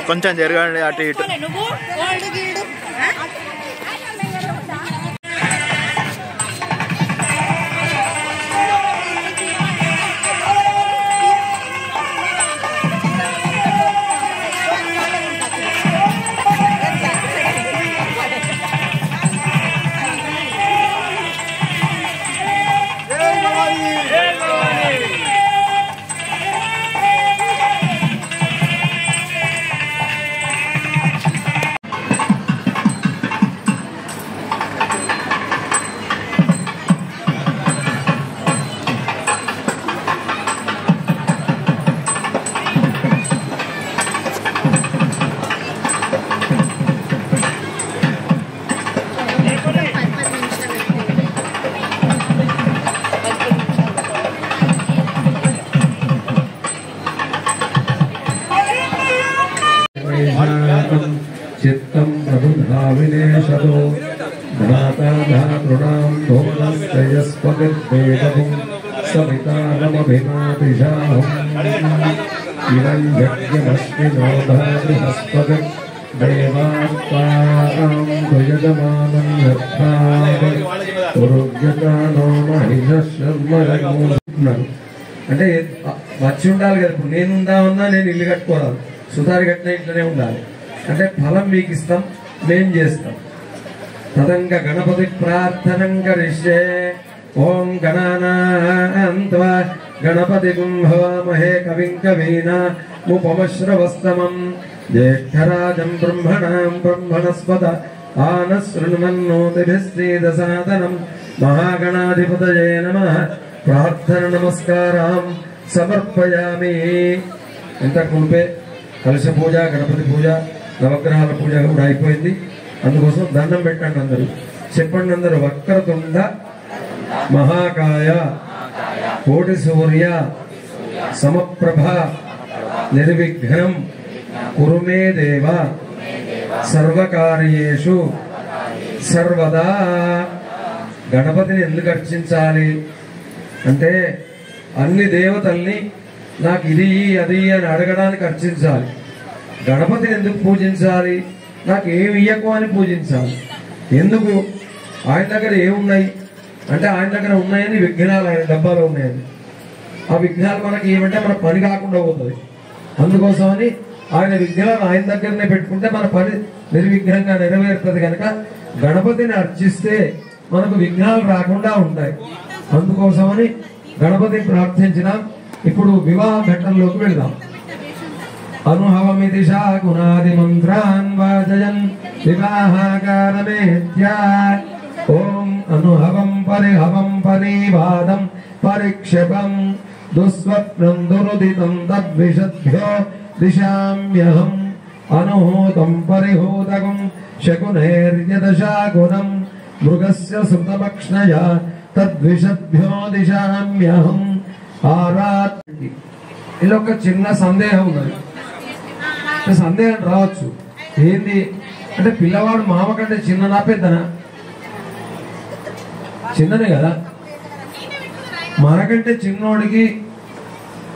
కొంచెం జరగండి అటు ఇటు. चित्तं प्रबुधाविनेशतो धाताधातॄणां भुवनश्रेयस्पतिर्वेदं सवितारमभिमातिशाहम् इदं यज्ञमस्मिनो बृहस्पतिर्देवास्तां भुजगमानं यत्थात् पुरुज्यतानो महिषशर्मणो అంటే వచ్చి ఉండాలి కదా. ఇప్పుడు నేను ఉందామన్నా నేను ఇల్లు కట్టుకోవాలి, సుతారి కట్టిన ఇంట్లోనే ఉండాలి. అంటే ఫలం మీకు ఇస్తాం, మేం చేస్తాం. తదంగ గణపతి ప్రార్థనం కరిష్యే. ఓం గణానాన్త్వా గణపతి హవామహే కవిం కవీనాముపమశ్రవస్తమం జ్యేష్ఠరాజం బ్రహ్మణాం బ్రహ్మణస్పత ఆనశృణ్వన్నోతిభిశ్రీదసాదనం మహాగణాధిపతయే నమః. ప్రార్థన నమస్కారం సమర్పయామి. ఇంతకు మునిపే కలశ పూజ, గణపతి పూజ, నవగ్రహాల పూజ కూడా అయిపోయింది. అందుకోసం దండం పెట్టండి అందరూ. చెప్పండి అందరూ. వక్రతుండ మహాకాయ కోటి సూర్య సమప్రభ నిర్విఘ్నం కురు మే దేవ సర్వకార్యేషు సర్వదా. గణపతిని ఎందుకు అర్చించాలి అంటే అన్ని దేవతల్ని నాకు ఇది అది అని అడగడానికి అర్చించాలి. గణపతిని ఎందుకు పూజించాలి? నాకు ఏమి ఇయ్యకు అని పూజించాలి. ఎందుకు? ఆయన దగ్గర ఏమున్నాయి అంటే ఆయన దగ్గర ఉన్నాయని విఘ్నాలు ఆయన డబ్బాలో ఉన్నాయని. ఆ విఘ్నాలు మనకి ఏమంటే మన పని కాకుండా పోతుంది. అందుకోసమని ఆయన విఘ్నాలు ఆయన దగ్గరనే పెట్టుకుంటే మన పని నిర్విఘ్నంగా నెరవేరుతుంది. కనుక గణపతిని అర్చిస్తే మనకు విఘ్నాలు రాకుండా ఉంటాయి. అందుకోసమని గణపతి ప్రార్థించినాం. ఇప్పుడు వివాహ ఘట్టంలోకి వెళ్దాం. అనుహవమితి శాకునాది మంత్రాన్ వాచయన్ వివాహాకారమేత్యా. ఓం అనుహవం పరిహవం పరివాదం పరిక్షేపం దుస్వప్నం దురుదితం తద్విషద్భ్యో దిశామ్యహం అనుహూతం పరిహూతకం శకునైర్యదశాకునం మృగస్య శృతభక్ష్ణయ తద్విషద్భ్యో దిశామ్యహం. ఆరాత్రి ఇలా ఒక చిన్న సందేహం ఉన్నది. సందేహం రావచ్చు. ఏంది అంటే పిల్లవాడు మామ కంటే చిన్ననా పెద్దనా? చిన్ననే కదా. మనకంటే చిన్నోడికి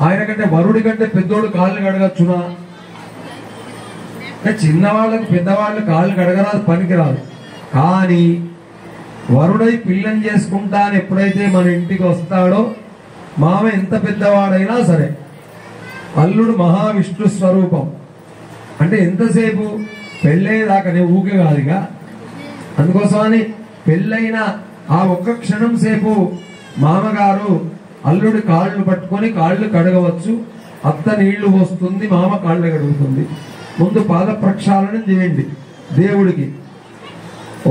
ఆయన కంటే వరుడి కంటే పెద్దోడు కాళ్ళు కడగచ్చునా? అంటే చిన్నవాళ్ళకు పెద్దవాళ్ళు కాళ్ళు కడగరాదు, పనికిరాదు. కానీ వరుడై పిల్లని చేసుకుంటా అని ఎప్పుడైతే మన ఇంటికి వస్తాడో మామ ఎంత పెద్దవాడైనా సరే అల్లుడు మహావిష్ణు స్వరూపం. అంటే ఎంతసేపు పెళ్ళయ్యేదాకానే ఊకే కాదుగా. అందుకోసమని పెళ్ళైన ఆ ఒక్క క్షణం సేపు మామగారు అల్లుడి కాళ్ళు పట్టుకొని కాళ్ళు కడగవచ్చు. అత్త నీళ్లు పోస్తుంది, మామ కాళ్ళు కడుగుతుంది. ముందు పాద ప్రక్షాళనం చేయండి దేవుడికి.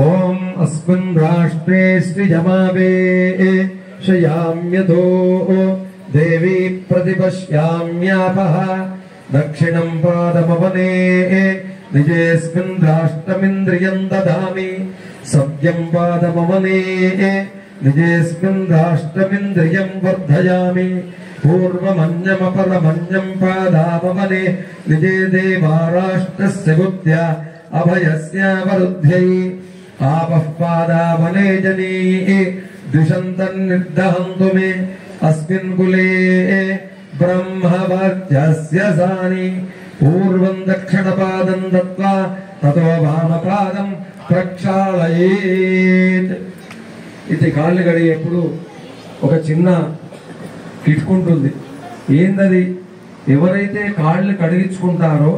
ఓం అస్మిన్ రాష్ట్రే శ్రీజమావే శయామ్యతో దేవీ ప్రతిపశ్యామ్యాపః దక్షిణం పాదమవనే నిజేస్మిన్ రాష్ట్రమింద్రియం దదామి సత్యం పాదమవనే నిజేస్మిన్ రాష్ట్రమింద్రియం వర్ధయామి పూర్వమన్యమపరమన్యం పాదామవనే నిజే దేవారాష్ట్రస్య బుద్ధ్యా అభయస్యావరుధ్యై ఆపః పాదావనే జనీ ద్విషంతన్నిర్దహంతు మే అస్మిన్ కులే బ్రహ్మవర్చస్య సాని పూర్వం దక్షిణపాదం దత్వా తతో వామపాదం ప్రక్షాళయేత్. ఇది కాళ్ళు కడిగేప్పుడు ఒక చిన్న కిటుకుంటుంది. ఏందది? ఎవరైతే కాళ్ళు కడిగించుకుంటారో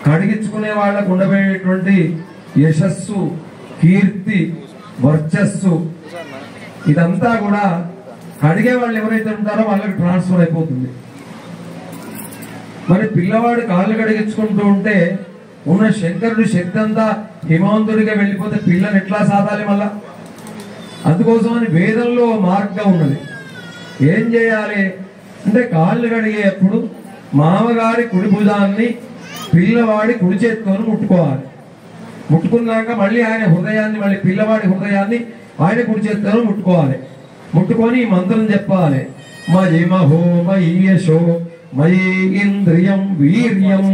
కడిగించుకునే వాళ్ళకు ఉండబోయేటువంటి యశస్సు, కీర్తి, వర్చస్సు ఇదంతా కూడా కడిగే వాళ్ళు ఎవరైతే ఉంటారో వాళ్ళకి ట్రాన్స్ఫర్ అయిపోతుంది. మరి పిల్లవాడు కాళ్ళు కడిగించుకుంటూ ఉంటే ఉన్న శంకరుడు శక్తి అంతా హిమవంతుడిగా వెళ్ళిపోతే పిల్లని ఎట్లా సాధాలి మళ్ళా? అందుకోసమని వేదంలో మార్గం ఉన్నది. ఏం చేయాలి అంటే కాళ్ళు కడిగేటప్పుడు మామగారి కుడి భుజాన్ని పిల్లవాడి కుడి చేతితోని ముట్టుకోవాలి. ముట్టుకున్నాక మళ్ళీ ఆయన హృదయాన్ని, మళ్ళీ పిల్లవాడి హృదయాన్ని ఆయన కుడి చేతితో ముట్టుకోవాలి. ముట్టుకొని ఈ మంత్రం చెప్పాలి. మయి మహో మయి యశో మయి ఇంద్రియం వీర్యం.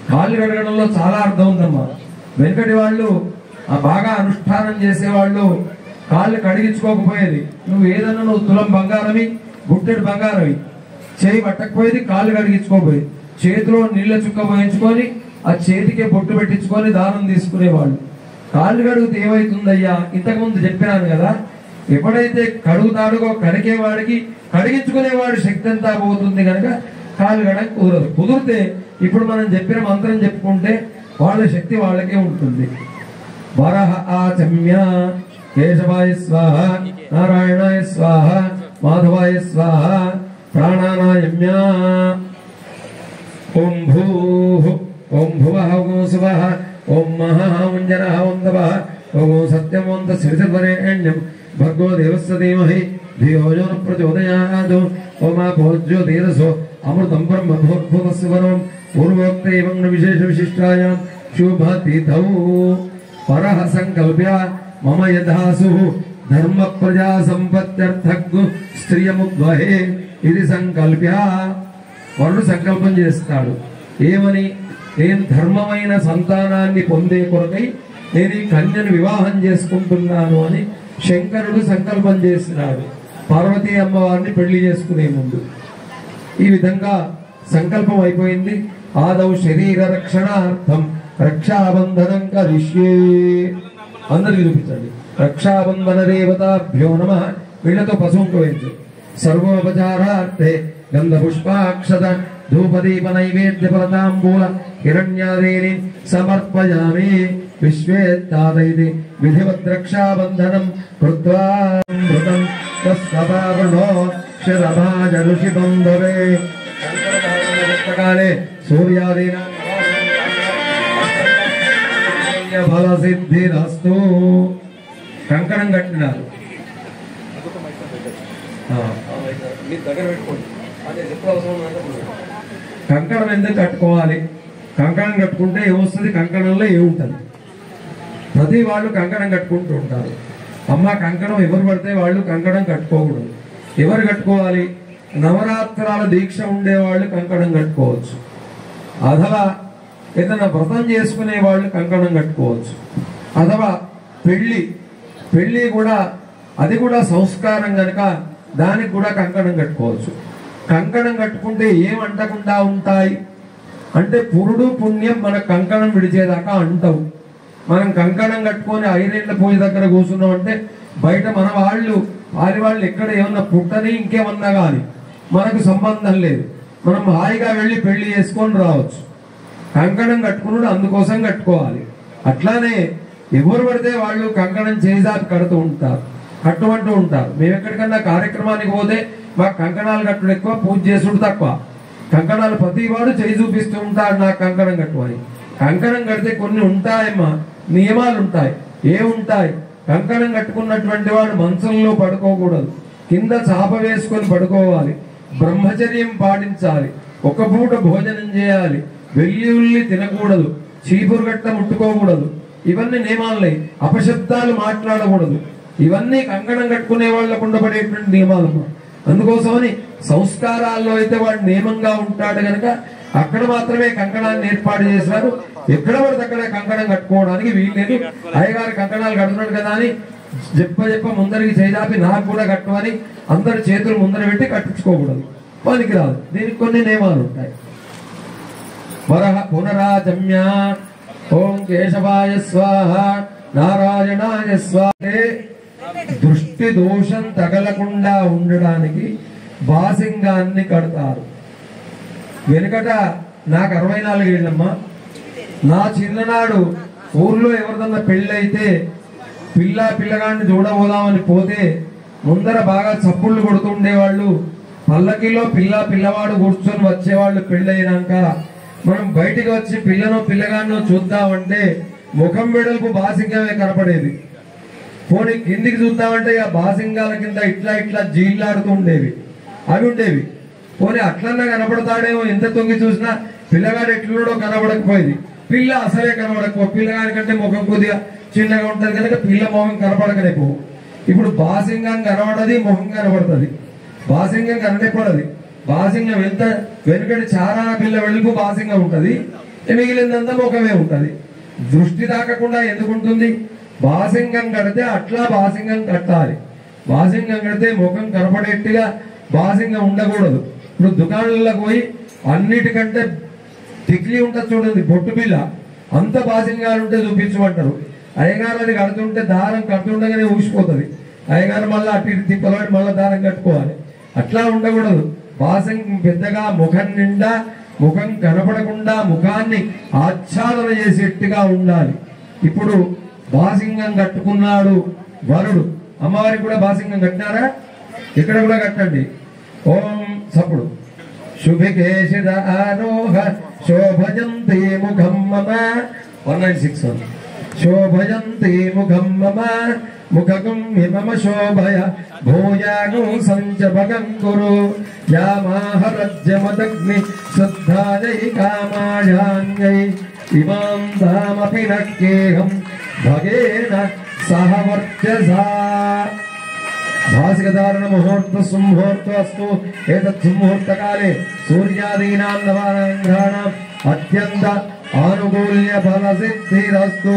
కాళ్ళు కడగడంలో చాలా అర్థం ఉందమ్మా. వెనకటి వాళ్ళు బాగా అనుష్ఠానం చేసేవాళ్ళు కాళ్ళు కడిగించుకోకపోయేది. నువ్వు ఏదన్నా నువ్వు తులం బంగారమి, గుట్టెడు బంగారమి చేయి పట్టకపోయేది, కాళ్ళు కడిగించుకోపోయేది. చేతిలో నీళ్ళ చుక్క పోయించుకొని ఆ చేతికే బొట్టు పెట్టించుకొని దానం తీసుకునేవాళ్ళు. కాళ్ళు కడుగుతే ఏమవుతుందయ్యా? ఇంతకుముందు చెప్పినాను కదా, ఎప్పుడైతే కడుగుతాడుగో కడిగేవాడికి కడిగించుకునేవాడు శక్తి అంతా పోతుంది కనుక కాళ్ళు కడగ కుదరదు. కుదిరితే ఇప్పుడు మనం చెప్పిన మంత్రం చెప్పుకుంటే వాళ్ళ శక్తి వాళ్ళకే ఉంటుంది. వరహ ఆచమ్య కేశవాయ స్వాహ, నారాయణాయ స్వాహ, మాధవాయ స్వాహ, ప్రాణానాయమ్య. ఓం భూః ఓం భువః ఓం శువః ఓం మహః ఓం జనః ఓం తపః ఓం సత్యం ఓం తస్సవితుర్వరేణ్యం భర్గో దేవస్య ధీమహి ధియో యో నః ప్రచోదయాత్. ఓం ఆపో జ్యోతిరసో అమృతం బ్రహ్మ భూర్భువస్సు వరం పూర్వోక్తైవం విశేష విశిష్టాయాం శుభతిథౌ. పరః సంకల్ప్య మమ యథాసు ధర్మ ప్రజా సంపత్త్యర్థగ్ స్త్రియముద్వహే ఇది సంకల్ప్య. వరుడు సంకల్పం చేస్తాడు. ఏమని? నేను ధర్మమైన సంతానాన్ని పొందే కొరకై నేను ఈ కన్యను వివాహం చేసుకుంటున్నాను అని శంకరుడు సంకల్పం చేస్తున్నాడు పార్వతీ అమ్మవారిని పెళ్లి చేసుకునే ముందు. ఈ విధంగా సంకల్పం అయిపోయింది. ఆదౌ శరీర రక్షణార్థం రక్షాబంధనం కరిష్యే. అందరికి చూపించండి. రక్షాబంధన దేవతాభ్యో నమః. వీళ్లతో పశువుకు వేయించు. సర్వోపచారార్థే గంధ పుష్పాక్షత ధూపదీప నైవేద్య ఫలతాంబూల హిరణ్యాదీని సమర్పయామి. విశ్వేత్తాదైతి విధివత్ రక్షాబంధనం కృత్వా మృతం తస్సపావృణో శరభాజ ఋషి బంధవే. కాలే సూర్యాదీన ఫల సిద్ధిరస్తు. కంకణం కట్టినారు. కంకణం ఎందుకు కట్టుకోవాలి? కంకణం కట్టుకుంటే ఏమొస్తుంది? కంకణంలో ఏముంటుంది? ప్రతి వాళ్ళు కంకణం కట్టుకుంటూ ఉంటారు. అమ్మ కంకణం ఎవరు పడితే వాళ్ళు కంకణం కట్టుకోకూడదు. ఎవరు కట్టుకోవాలి? నవరాత్రాల దీక్ష ఉండేవాళ్ళు కంకణం కట్టుకోవచ్చు. అథవా ఏదైనా వ్రతం చేసుకునే వాళ్ళు కంకణం కట్టుకోవచ్చు. అథవా పెళ్లి కూడా అది కూడా సంస్కారం కనుక దానికి కూడా కంకణం కట్టుకోవచ్చు. కంకణం కట్టుకుంటే ఏం అంటకుండా ఉంటాయి అంటే పురుడు పుణ్యం మన కంకణం విడిచేదాకా అంటవు. మనం కంకణం కట్టుకొని 5 ఏళ్ల పూజ దగ్గర కూర్చున్నాం అంటే బయట మన వాళ్ళు ఎక్కడ ఏమన్నా పుట్టని ఇంకేమన్నా కానీ మనకు సంబంధం లేదు. మనం హాయిగా వెళ్ళి పెళ్లి చేసుకొని రావచ్చు. కంకణం కట్టుకున్నాడు అందుకోసం కట్టుకోవాలి. అట్లానే ఎవరు పడితే వాళ్ళు కంకణం చేజాపి కడుతూ ఉంటారు, కట్టుమంటూ ఉంటారు. మేము ఎక్కడికన్నా కార్యక్రమానికి పోతే మాకు కంకణాలు కట్టుడు ఎక్కువ, పూజ చేసుడు తక్కువ. కంకణాలు ప్రతి వాడు చేయి చూపిస్తూ ఉంటాడు నాకు కంకణం కట్టుకొని. కంకణం కడితే కొన్ని ఉంటాయమ్మా, నియమాలు ఉంటాయి. ఏముంటాయి? కంకణం కట్టుకున్నటువంటి వాడు మంచంలో పడుకోకూడదు, కింద చాప వేసుకొని పడుకోవాలి, బ్రహ్మచర్యం పాటించాలి, ఒక పూట భోజనం చేయాలి, వెల్లుల్లి తినకూడదు, చీపురు గట్ట ముట్టుకోకూడదు. ఇవన్నీ నియమాలే. అపశబ్దాలు మాట్లాడకూడదు. ఇవన్నీ కంకణం కట్టుకునే వాళ్ళకు ఉండబడేటువంటి నియమాలు. అందుకోసమని సంస్కారాల్లో అయితే వాడు నియమంగా ఉంటాడు కనుక అక్కడ మాత్రమే కంకణాన్ని ఏర్పాటు చేశారు. ఎక్కడ పడితే అక్కడ కంకణం కట్టుకోవడానికి వీళ్ళని అయ్యగారు కంకణాలు కడుతున్నాడు కదా అని చెప్ప ముందరికి చేజాపి నాకు కూడా కట్టమని అందరి చేతులు ముందర పెట్టి కట్టించుకోకూడదు, పనికి రాదు. దీనికి కొన్ని నియమాలు ఉంటాయి. పునరాజమ్య ఓం కేశవాయ స్వాహ నారాయణాయ స్వాహ. దృష్టి దోషం తగలకుండా ఉండడానికి బాసింగాన్ని కడతారు. వెనుకట నాకు 64 ఏళ్ళమ్మా. నా చిన్ననాడు ఊర్లో ఎవరిదన్నా పెళ్ళైతే పిల్లగాడిని చూడబోదామని పోతే ముందర బాగా చప్పుళ్ళు కొడుతుండేవాళ్ళు. పల్లకిలో పిల్లవాడు కూర్చొని వచ్చేవాళ్ళు. పెళ్ళైనాక మనం బయటికి వచ్చి పిల్లగాడినో చూద్దామంటే ముఖం వెడల్పు బాసింగమే కనపడేది. పోనీ కిందికి చూద్దామంటే ఆ బాసింగాల కింద ఇట్లా జీళ్ళాడుతూ ఉండేవి. అవి ఉండేవి. పోనీ అట్లన్నా కనపడతాడేమో, ఎంత తొంగి చూసినా పిల్లగాడు ఎట్లున్నాడో కనపడకపోయేది. పిల్ల అసలే కనపడకపో. పిల్లగాడి కంటే ముఖం కొద్దిగా చిన్నగా ఉంటది కనుక పిల్ల మొహం కనపడకనేపో. ఇప్పుడు బాసింగం కనబడది, మొహం కనబడుతుంది. బాసింగం కనపడది. బాసింగం ఎంత వెనుకటి చాలా పిల్ల వెలుపు బాసింగం ఉంటది, మిగిలిందంతా ముఖమే ఉంటది. దృష్టి తాకకుండా ఎందుకుంటుంది? బాసింగం కడితే అట్లా బాసింగం కట్టాలి. బాసింగం కడితే ముఖం కనపడేట్టుగా బాసింగం ఉండకూడదు. ఇప్పుడు దుకాణాలకు పోయి అన్నిటికంటే టిక్లీ ఉంటుంది చూడండి, బొట్టు బిల్ల, అంత బాసింగాలు ఉంటే చూపించమంటారు. అయ్యగారు అది కడుతుంటే దారం కడుతుండగానే ఊసిపోతుంది. అయ్యగారు మళ్ళీ అటు ఇటు తిప్పలాడి మళ్ళీ దారం కట్టుకోవాలి. అట్లా ఉండకూడదు. బాసింగం పెద్దగా ముఖం నిండా, ముఖం కనపడకుండా ముఖాన్ని ఆచ్ఛాదన చేసేట్టుగా ఉండాలి. ఇప్పుడు బాసింగం కట్టుకున్నాడు వరుడు. అమ్మవారికి కూడా బాసింగం కట్టినారా? ఇక్కడ కూడా కట్టండి. ఓం సప్పుడు శుభికేశిద ఆరోహ శోభయంతే ముఖం మమ 1961 శోభయంతే ముఖం మమ ముఖకం మమ శోభయ భూయాగో సంచభగం కురు యామాహరజ్యమదగ్ని శ్రద్ధాయై కామాయాన్యై ఇమాం ధామపి నక్కేహం భగేన సహవర్చసా. భాసికధారణ ముహూర్త సుముహూర్త అస్తు. ఏతత్ సుముహూర్తకాలే సూర్యాదీనాం నవాగ్రహాణాం అత్యంత ఆనుకూల్య ఫల సిద్ధిరస్తు.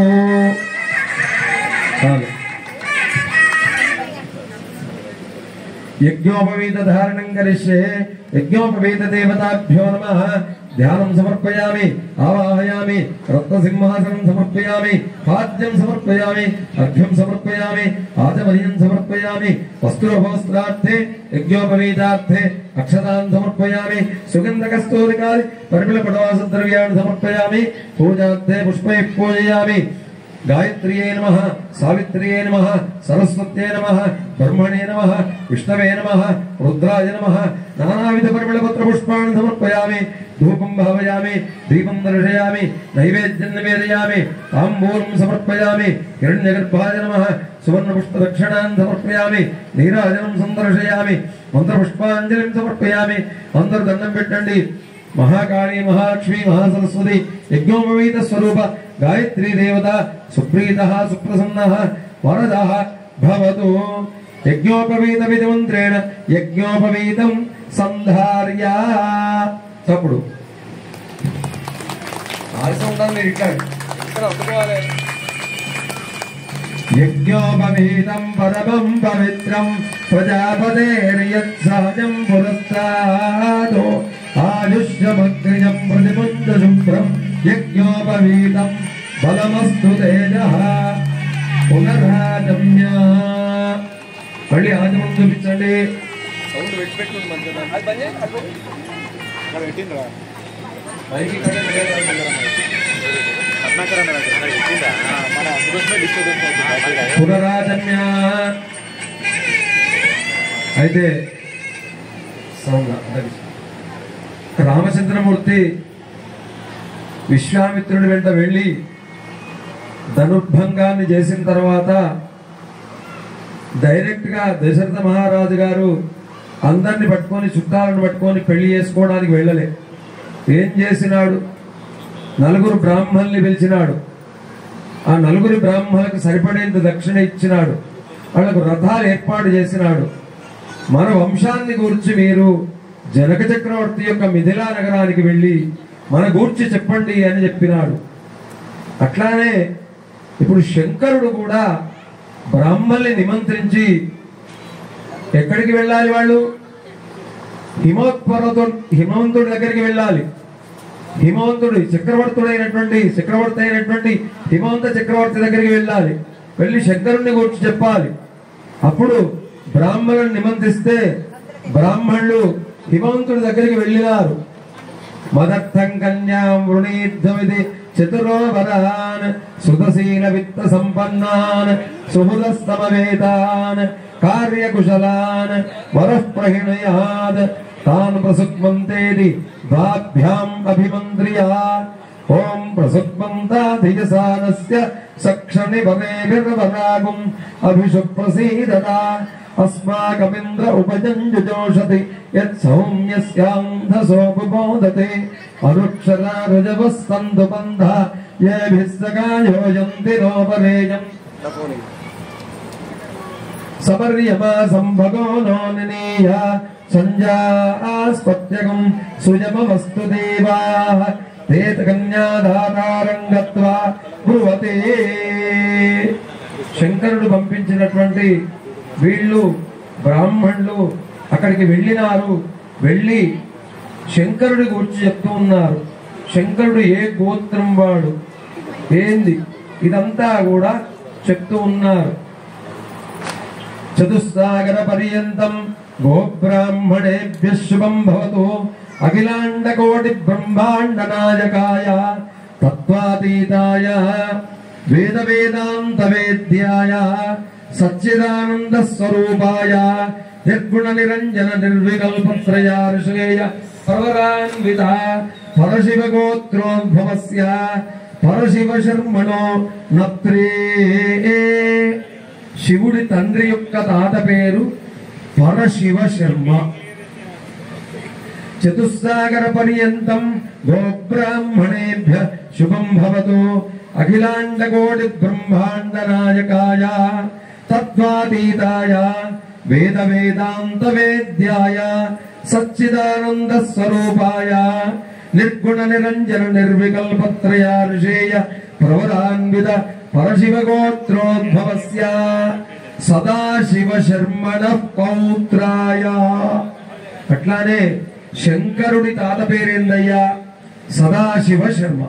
యజ్ఞోపవీత ధారణం కరిష్యే. యజ్ఞోపవీత దేవతాభ్యో నమః. ధ్యానం సమర్పయామి, ఆవాహయామి, రత్నసింహాసనం సమర్పయామి, పాద్యం సమర్పయామి, అర్ఘ్యం సమర్పయామి, ఆచమనీయం సమర్పయామి. వస్త్రోపవస్త్రార్థే యజ్ఞోపవీతార్థే అక్షతాన్ సమర్పయామి. సుగంధకస్తూరికాది పరిమళ పటవాస ద్రవ్యాన్ని సమర్పయామి. పూజార్థే పుష్పై పూజయామి. గాయత్రియే నమః, సావిత్రియే నమః, సరస్వత్యే నమః, బ్రహ్మణే నమః, విష్ణవే నమః, రుద్రాయ నమః. నానావిధ పరిమళపత్ర పుష్పాన్ని సమర్పయామి. ధూపం భావయామి, దీపం దర్శయామి, నైవేద్యం నివేదయామి, తాంబూలం సమర్పయామి. హిరణ్యగర్భాయ నమః. సువర్ణ పుష్ప దక్షిణాన్ని సమర్పయామి. నీరాజనం సందర్శయామి. మంత్రపుష్పాంజలిం సమర్పయామి. అందరూ దండం పెట్టండి. మహాకాళీ, మహాలక్ష్మి, మహాసరస్వతి యజ్ఞోపవీత స్వరూప గాయత్రీ దేవత సుప్రీత సుప్రసన్న వరద భవతు. యజ్ఞోపవీత విధిమంత్రేణ యజ్ఞోపవీతం సంధార్య. తప్పుడు ఆలస్యం ఉండాలి. మీరు ఇక్కడ ఒప్పుకోవాలి. యజ్ఞోపవీతం పరమం పవిత్రం ప్రజాపతేర్యత్సహజం పురస్తాదో ఆయుష్యమగ్నిజం ప్రతిముంద శుభ్రం యజ్ఞోపవీతం బలమస్తు తేజః. పునరాజమ్య. మళ్ళీ ఆచమనం చూపించండి. సౌండ్ పెట్టిపెట్టు మంచిగా. అది బంద్ చేయి. అది పెట్టిండ్రా మైకి కడే పునరాజమ్య. అయితే రామచంద్రమూర్తి విశ్వామిత్రుడి వెంట వెళ్ళి ధనుర్భంగాన్ని చేసిన తర్వాత డైరెక్ట్ గా దశరథ మహారాజు గారు అందరిని పట్టుకొని, చుట్టాలను పట్టుకొని పెళ్లి చేసుకోవడానికి వెళ్ళలే. ఏం చేసినాడు? 4 బ్రాహ్మణుల్ని పిలిచినాడు. ఆ 4 బ్రాహ్మణులకు సరిపడేంత దక్షిణ ఇచ్చినాడు. వాళ్ళకు రథాలు ఏర్పాటు చేసినాడు. మన వంశాన్ని గూర్చి మీరు జనక చక్రవర్తి యొక్క మిథిలా నగరానికి వెళ్ళి మన గూర్చి చెప్పండి అని చెప్పినాడు. అట్లానే ఇప్పుడు శంకరుడు కూడా బ్రాహ్మణుల్ని నిమంత్రించి ఎక్కడికి వెళ్ళాలి? వాళ్ళు హిమవంతుడి దగ్గరికి వెళ్ళాలి. హిమవంతుడు చక్రవర్తి అయినటువంటి హిమవంత చక్రవర్తి దగ్గరికి వెళ్ళాలి. వెళ్ళి శంకరుణ్ణి గురించి చెప్పాలి. అప్పుడు బ్రాహ్మణుని నిమంత్రిస్తే బ్రాహ్మణులు హిమవంతుడి దగ్గరికి వెళ్ళినారు. మదర్థం కన్యాం వృణీధ్వమిది చతురోవరాన్ సుతశీల విత్త సంపన్నాన్ సుహృదస్తమవేతాన్ కార్యకుశలాన్ వరః ప్రహిణయాద్ తాన్ ప్రసుక్మంతేది ద్వాభ్యాం అభిమంత్రియా. ఓం ప్రసుక్మంతాధియసానస్య సక్షణి వరేభిర్వరాగుం అభిషుప్రసీదతా अस्माकमिन्द्र उपजञ्जुजोषति यत् सौम्यस्यान्धसोपबोधते अनुक्षरा रजवस्सन्तु बन्धा येभिः सकायोजन्ति नोपरेयम् समर्यमा सम्भगो नो निनीय सञ्जास्पत्यगं सुयमवस्तु देवाः ते कन्याधातारं गत्वा ब्रुवते. శంకరుడు పంపించినటువంటి వీళ్ళు బ్రాహ్మణులు అక్కడికి వెళ్ళినారు. వెళ్ళి శంకరుడి గురించి చెప్తూ ఉన్నారు. శంకరుడు ఏ గోత్రం వాడు ఏంది ఇదంతా కూడా చెప్తూ ఉన్నారు. చతుస్సాగర పర్యంతం గోబ్రాహ్మణేభ్యః శుభం భవతు అఖిలాండ కోటి బ్రహ్మాండ నాయకాయ తత్వాతీతాయ వేద వేదాంత వేద్యాయ సచ్చిదానంద స్వరూపాయ నిర్గుణ నిరంజన నిర్వికల్పత్రయార్షేయ ప్రవరాన్విత పరశివ గోత్రోద్భవస్య పరశివ శర్మణో నత్రే. శివుడి తండ్రి యొక్క తాత పేరు పరశివ శర్మ. చతుస్సాగర పర్యంతం గోబ్రాహ్మణేభ్య శుభం భవతు అఖిలాండ కోటి బ్రహ్మాండ నాయకాయ తత్వాతీతాయ వేద వేదాంత వేద్యాయ సచ్చిదానంద స్వరూపాయ నిర్గుణ నిరంజన నిర్వికల్పత్రయార్షేయ ప్రవరాన్విత పరశివ గోత్రోద్భవస్య సదాశివ శర్మణ పౌత్రాయ. అట్లానే శంకరుడి తాత పేరేందయ్యా? సదాశివ శర్మ.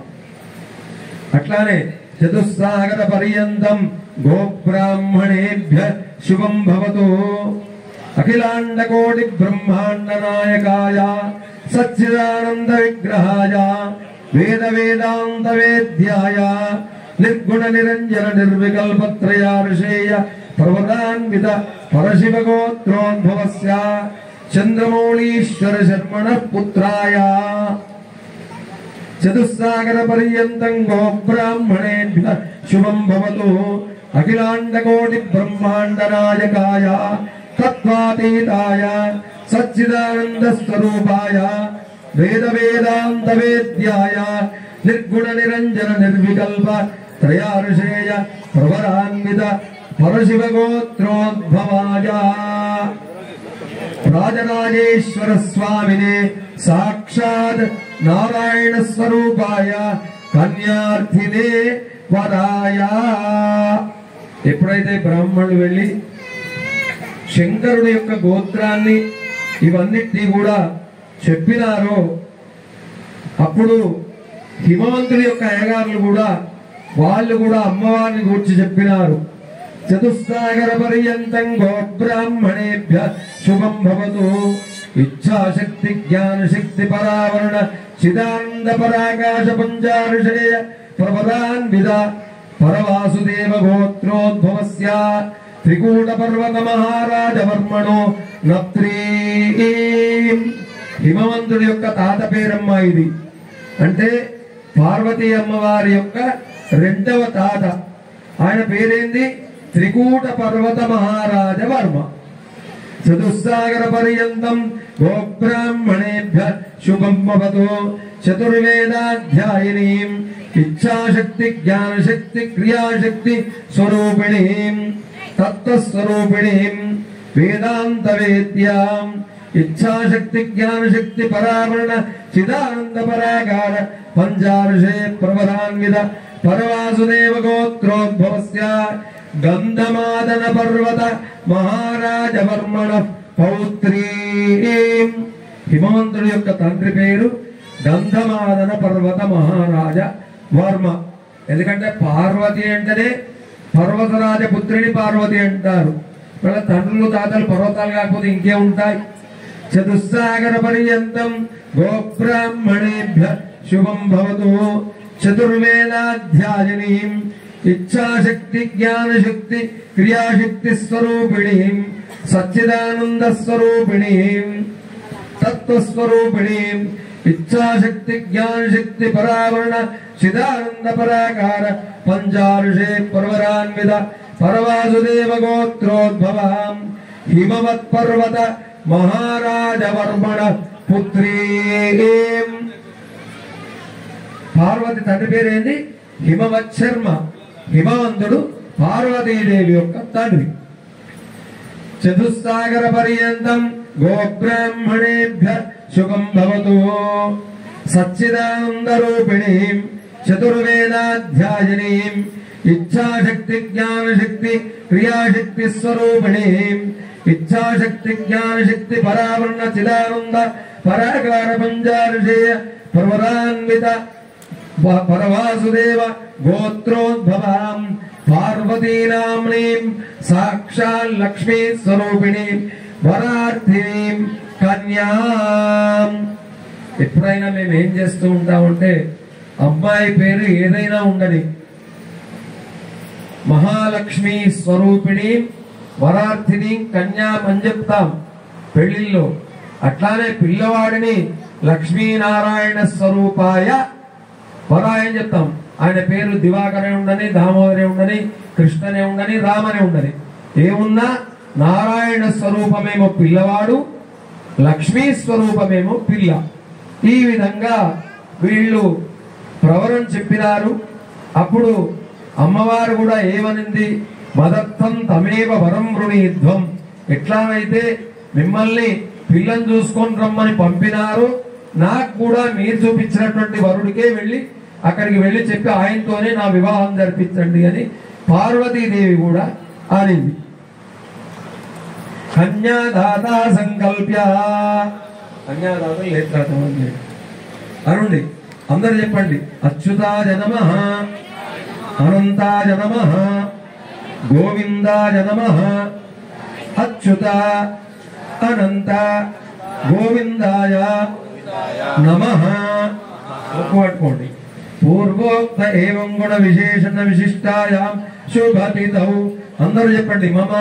అట్లానే చతుస్సాగర పర్యంతం గోబ్రాహ్మణేభ్య శుభం భవతు అఖిలాండ కోటి బ్రహ్మాండ నాయకాయ సచ్చిదానంద విగ్రహాయ వేద వేదాంత వేద్యాయ నిర్గుణ నిరంజన నిర్వికల్పత్రయార్షేయ ప్రవరాన్విత పరశివ గోత్రోద్భవస్య చంద్రమౌళీశ్వర శర్మణ పుత్రాయ. చతుస్సాగర పర్యంతం గోబ్రాహ్మణేభ్య శుభం భవతు అఖిలాండ కోటి బ్రహ్మాండ నాయకాయ తత్వాతీతాయ సచ్చిదానంద స్వరూపాయ వేద వేదాంత వేద్యాయ నిర్గుణ నిరంజన నిర్వికల్ప త్రయార్షేయ ప్రవరాన్విత పరశివ గోత్రోద్భవాయ. రాజరాజేశ్వర స్వామినే సాక్షాత్ నారాయణ స్వరూపాయ కన్యార్థినే వరాయ. ఎప్పుడైతే బ్రాహ్మణులు వెళ్ళి శంకరుడి యొక్క గోత్రాన్ని ఇవన్నిటినీ కూడా చెప్పినారో అప్పుడు హిమవంతుడి యొక్క అయ్యగారులు కూడా వాళ్ళు కూడా అమ్మవారిని గురించి చెప్పినారు. చతుస్సాగర పర్యంతం గోబ్రాహ్మణేభ్య శుభం భవతు ఇచ్ఛాశక్తి జ్ఞానశక్తి పరావరణ చిదానంద పరాకాశ పంచారుషేయ ప్రవరాన్విత పరవాసుదేవ గోత్రోద్భవస్య త్రికూట పర్వత మహారాజ వర్మణో నత్రీ. హిమవంతుడి యొక్క తాత పేరమ్మ ఇది. అంటే పార్వతీ అమ్మవారి యొక్క రెండవ తాత. ఆయన పేరేంది? త్రికూట పర్వత మహారాజ వర్మ. చతుస్సాగర పర్యంతం గోబ్రాహ్మణేభ్య శుభం భవతు చతుర్వేదాధ్యాయినీం ఇచ్ఛాశక్తి జ్ఞానశక్తి క్రియాశక్తి స్వరూపిణీం తత్వస్వరూపిణీం వేదాంత వేద్యాం ఇచ్ఛాశక్తి జ్ఞానశక్తి పరావరణ చిదానంద పరాకార పంచారుషే ప్రవరాన్విత పరవాసుదేవ గోత్రోద్భవస్య గంధమాదన పర్వత మహారాజ వర్మణ పౌత్రీ. హిమవంతుడి యొక్క తండ్రి పేరు గంధమాదన పర్వత మహారాజ వర్మ. ఎందుకంటే పార్వతి అంటేనే పర్వతరాజ పుత్రిని పార్వతి అంటారు. వాళ్ళ తండ్రులు తాతలు పర్వతాలు కాకపోతే ఇంకే ఉంటాయి. చతుస్సాగర పర్యంతం గోబ్రాహ్మణేభ్య శుభం భవతు. చతుర్వేదాధ్యాయనీం ఇచ్ఛాశక్తి జ్ఞానశక్తి క్రియాశక్తి స్వరూపిణీం సచ్చిదానంద స్వరూపిణీం తత్వస్వరూపిణీం ఇచ్ఛాశక్తి జ్ఞానశక్తి పరావరణ చిదానంద పరాకార పంచారుషే పర్వరాన్విత పరవాసుదేవ గోత్రోద్భవాం హిమవత్ పర్వత మహారాజ వర్మణ పుత్రీం. పార్వతి తండ్రి పేరేంది? హిమవత్ శర్మ. హిమవంతుడు పార్వతీదేవి యొక్క తండ్రి. చతుస్సాగర పర్యంతం గోబ్రాహ్మణేభ్య శుభం భవతు. సచ్చిదానంద రూపిణీం చతుర్వేదాధ్యాయనీం ఇచ్ఛాశక్తి జ్ఞానశక్తి క్రియాశక్తి స్వరూపిణీం ఇచ్ఛాశక్తి జ్ఞానశక్తి పరావరణ చిదానంద పరాకార పంచారుషేయ పర్వతాన్విత పరవాసుదేవ గోత్రోద్భవాం పార్వతీనామ్నీం సాక్షాల్ లక్ష్మీ స్వరూపిణీం వరార్థినీం కన్యాం. ఎప్పుడైనా మేము ఏం చేస్తూ ఉంటామంటే అమ్మాయి పేరు ఏదైనా ఉండని మహాలక్ష్మి స్వరూపిణి వరార్థిని కన్యాం అని చెప్తాం పెళ్లిల్లో. అట్లానే పిల్లవాడిని లక్ష్మీనారాయణ స్వరూపాయ వరాయ అని చెప్తాం. ఆయన పేరు దివాకరే ఉండని, దామోదరే ఉండని, కృష్ణనే ఉండని, రామనే ఉండని, ఏమున్నా నారాయణ స్వరూపమేమో పిల్లవాడు, లక్ష్మీ స్వరూపమేమో పిల్ల. ఈ విధంగా వీళ్ళు ప్రవరం చెప్పినారు. అప్పుడు అమ్మవారు కూడా ఏమనింది? మదత్తం తమేవ వరం వృణీధ్వం. ఎట్లానైతే మిమ్మల్ని పిల్లని చూసుకొని రమ్మని పంపినారు, నాకు కూడా మీరు చూపించినటువంటి వరుడికే వెళ్ళి అక్కడికి వెళ్ళి చెప్పి ఆయనతోనే నా వివాహం జరిపించండి అని పార్వతీదేవి కూడా అనింది. కన్యాదాత సంకల్ప్య. కన్యాదాత లేత్రాతమంది అనండి, అందరు చెప్పండి. అచ్యుతాయ నమః, అనంతాయ నమః, గోవిందాయ నమః. అచ్యుత అనంత గోవిందాయ నమః. ఒప్పుకోండి. పూర్వోక్త ఏవం గుణ విశేషణ విశిష్టాయాం శుభతిథౌ. అందరూ చెప్పండి. మమ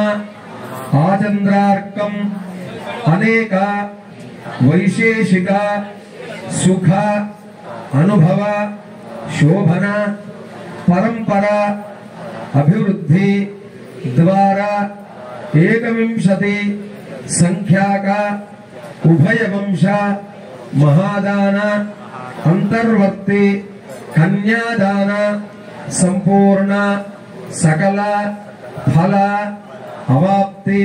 ఆచంద్రార్కం అనేక వైశేషిక సుఖ అనుభవ శోభన పరంపర అభివృద్ధి ద్వారా 1 సంఖ్యాక ఉభయవంశ మహాదాన అంతర్వర్తి కన్యాదాన సంపూర్ణ సకల ఫల అవాప్తి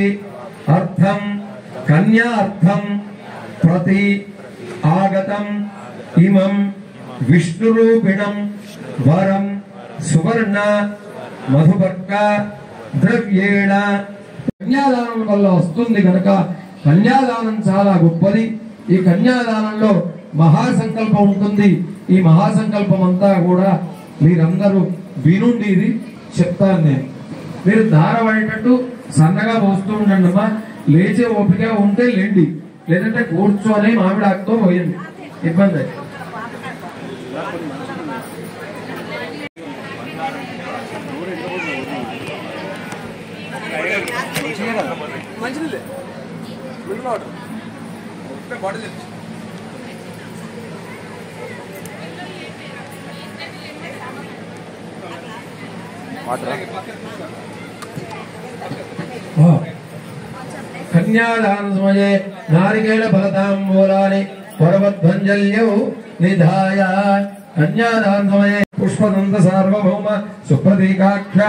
అర్థం కన్యార్థం ప్రతి ఆగతం ఇమం విష్ణురూపిణం వరం సువర్ణ మధుపర్క ద్రవ్యేణ. కన్యాదానం వల్ల వస్తుంది కనుక కన్యాదానం చాలా గొప్పది. ఈ కన్యాదానంలో మహాసంకల్పం ఉంటుంది. ఈ మహాసంకల్పం అంతా కూడా మీరందరూ వినుండి. ఇది చెప్తాను నేను. మీరు దార పడేటట్టు సన్నగా పోస్తూ ఉండండి అమ్మా. లేచే ఓపిక ఉంటే లేండి, లేదంటే కూర్చొని మామిడి ఆకుతో పోయండి, ఇబ్బంది. కన్యాదాన సమయే నారికేళ ఫలతాంబూలాని పరమధ్వంజల్యౌ నిధాయ. కన్యాదాన సమయే పుష్పదంత సార్వభౌమ సుప్రతీకాక్ష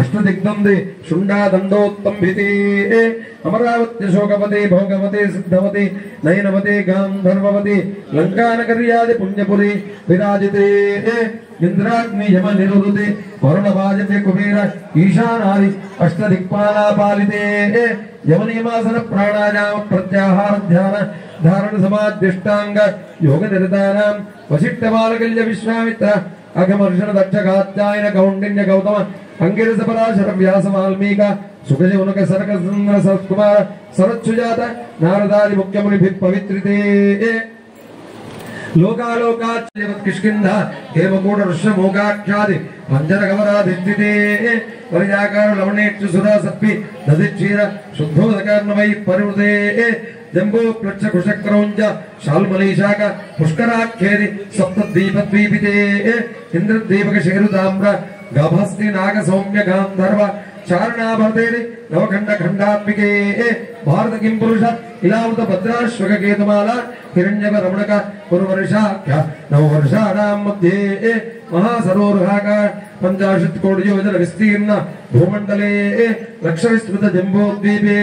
అష్టదిగ్ధంది శుండాదండోత్తంభితి అమరావతి శోకవతి భోగవతి సిద్ధవతి నయనవతి గాంధర్వవతి లంకానగర్యాది పుణ్యపురి విరాజితే ఇంద్రాగ్ని యమ నిరుదుతే వరుణవాజతే కుబేర ఈశానాది అష్టదిక్పాలా పాలితే యమనియమాసన ప్రాణాయామ ప్రత్యాహార ధ్యాన धारण समाधिष्टांग योग निरतानां वशिष्ठ बालकल्य विश्वामित्र अगमर्षण दक्ष कात्यायन कौंडिन्य गौतम अंगिरस पराशर व्यास वाल्मीक सुखजौनक सरक सुंदर सत्कुमार सरच्छुजात नारदादि मुख्यमुनिभिः पवित्रिते लोकालोकाच्यवत् किष्किन्ध हेमकूट ऋष्यमोगाख्यादि पंजरगमराधिष्ठिते परिजाकार लवणेक्षु सुधा सत्पि दधि क्षीर शुद्धोदकर्णवै परिवृते जम्बो प्लक्ष कुशक्रौंज शाल्मलीशाक पुष्कराख्येदि सप्तद्वीपद्वीपिते इंद्रद्वीपक शेरुताम्र गभस्ति नाग सौम्य गांधर्व चारणाभर्तेरि नवखंड खंडात्मिके भारत किं पुरुष इलावत भद्राश्वक केतुमाला हिरण्यक रमणक पुरुवर्षाख्य नववर्षाणां मध्ये महासरोरुहाकार 50 कोटि योजन विस्तीर्ण भूमंडले लक्षविस्तृत जम्बोद्वीपे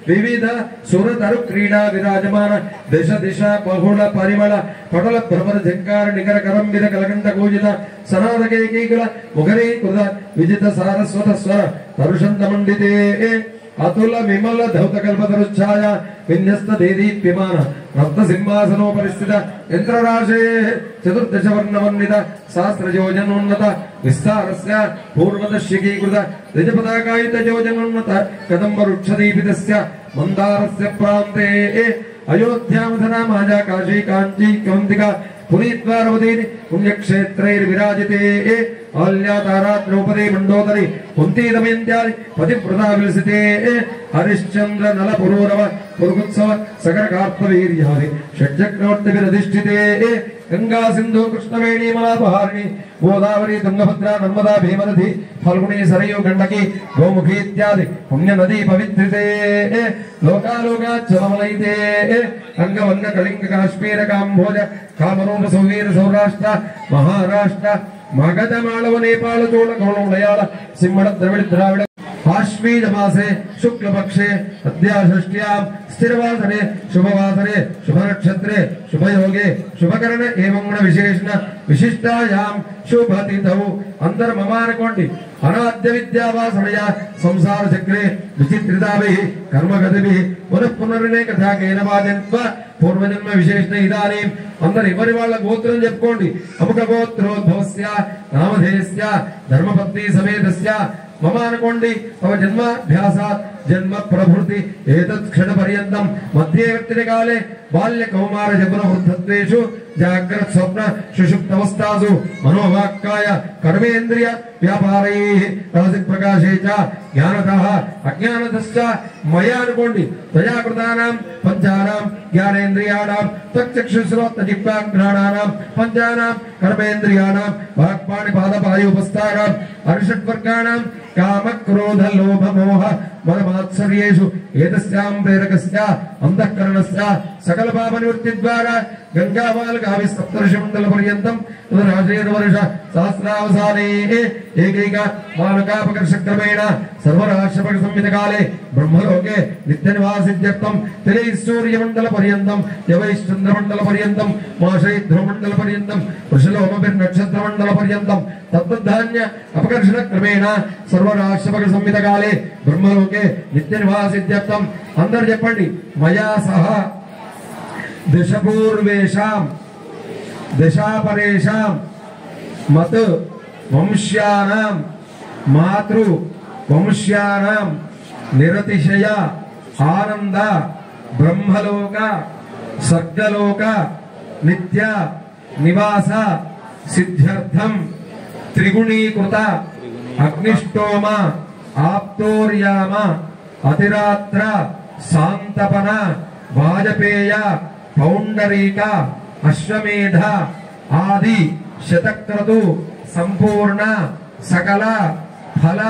विविध सुरतरु क्रीडा विराजमान देश दिशा बहुल परिमल पटल भ्रमर झंकार निकर करंबिर कलकंठ कूजित सनादकेकीकुल मुखरे कृत विजित सारस्वत स्वर तरुषंत मंडिते अतुल विमल धौत कल्पतरुच्छाया विन्यस्त देदीप्यमान रत्न सिंहासनोपरिस्थित यंत्रराशे चतुर्दश वर्णवर्णित सहस्र योजनोन्नत विस्तारस्य पूर्वदश्यकीकृत द्विजपदाकायित योजनोन्नत कदम्ब वृक्षदीपितस्य मंदारस्य प्रान्ते अयोध्यामधना माजा काशी कांची कौन्तिका पुरीद्वारवतीनि पुण्यक्षेत्रैर्विराजिते आल्याताराद्रौपदी मंडोदरी कुंती दमयन्त्यादि पतिव्रता विलसिते हरिश्चंद्र नल पुरोरव पुरुगुत्सव सगर कार्तवीर्यादि षड्जग्नोत्तभिरधिष्ठिते गंगा सिंधु कृष्णवेणी मलापहारिणी गोदावरी तुंगभद्रा नर्मदा भीमनदी फाल्गुनी सरयू गंडकी गोमुखी इत्यादि पुण्य नदी पवित्रिते लोकालोकाच्चलमलयिते अंगवंग कलिंग काश्मीर काम्भोज कामरूप सौवीर सौराष्ट्र महाराष्ट्र मगध मालव नेपाल चोल गौड़ मलयाल सिंहड़ द्रविड़ द्राविड़ आश्वीज मासे शुक्ल पक्षे अद्याषष्ट्यां स्थिरवासरे शुभवासरे शुभ नक्षत्रे शुभ योगे शुभकरण एवं विशेषण विशिष्टायां शुभतिथौ अंतर ममानकोंडि अनाद्य विद्यावासनय संसार चक्रे विचित्रिताभिः कर्मगतिभिः पुनः पुनरनेक कथाकेनवादन्त्वा पूर्वजन्म विशेषण इदानीं अंदर इवरि वाळ्ळ गोत्रं చెప్పుకోండి अमुक गोत्रोद्भवस्य नामधेयस्य धर्मपत्नी समेतस्य मम अनुकोंडि तव जन्माभ्यासात् जन्म प्रभृति एतत् क्षण पर्यन्तं मध्ये वर्तते काले बाल्य कौमार जन्म वृद्धत्वेषु जाग्रत स्वप्न सुषुप्तावस्थासु मनोवाक्काय कर्मेन्द्रिय व्यापारैः रसि प्रकाशे च ज्ञानतः अज्ञानतश्च मया अनुकोंडि त्वया कृतानां पंचानां ज्ञानेन्द्रियाणां तच्चक्षुश्रोत्रजिह्वाघ्राणानां पंचानां कर्मेन्द्रियाणां वाक्पाणिपादपायोपस्थानां अरिषट्वर्गाणां काम क्रोध लोभ मोह मदमात्सर्येषु एतस्यां प्रेरकस्य अंतःकरणस्य सकल पाप निवृत्ति द्वारा गंगावाल गावि सप्तर्षि मंडल पर्यंतं तदराशेर्वर्ष सहस्रावसाने एकैक मानकापकर्षक्रमेण सर्वराश्रपक संहित काले ब्रह्मलोके नित्यनिवासित्यर्थं तिलैः सूर्यमण्डल पर्यन्तं यवैः चन्द्रमण्डल पर्यन्तं माशैः ध्रुवमण्डल पर्यन्तं वृषलोमभिर्नक्षत्रमण्डल पर्यन्तं तद्धान्य अपकर्षणक्रमेण सर्वराश्रपक संहित काले ब्रह्मलोके नित्यनिवासित्यर्थं अंदर చెప్పండి मया सह दिशपूर्वेशां दिशापरेशां मत वंश्यानां मातृ वंश्यानां निरतिशय आनंद ब्रह्मलोक सर्गलोक नित्य निवास सिद्ध्यर्थं त्रिगुणीकृत अग्निष्टोम आप्तोर्याम अतिरात्र शांतपन वाजपेय पौंडरीक अश्वमेध आदि शतक्रतु संपूर्ण सकल फल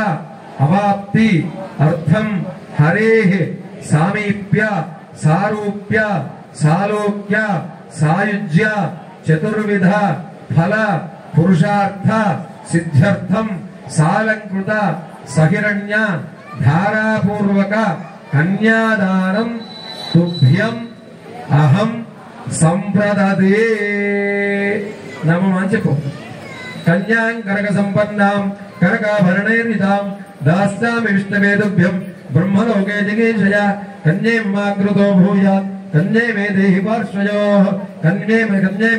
अवाप्ति अर्थम हरेः सामीप्य सारूप्य सालोक्य सायुज्य चतुर्विध फल पुरुषार्थ सिद्ध्यर्थम सालंकृत सहिरण्य धारापूर्वक कन्यादानं तुभ्यं अहं संप्रददे नमः చెప్పు कन्यां करक संपन्नां करकाभरणैर्नितां दास्यामि विष्णुवेदुभ्यं ब्रह्मलोके जगेशया कन्यें माकृतो भूयात् कन्ये मे देहि पार्श्वयोः कन्ये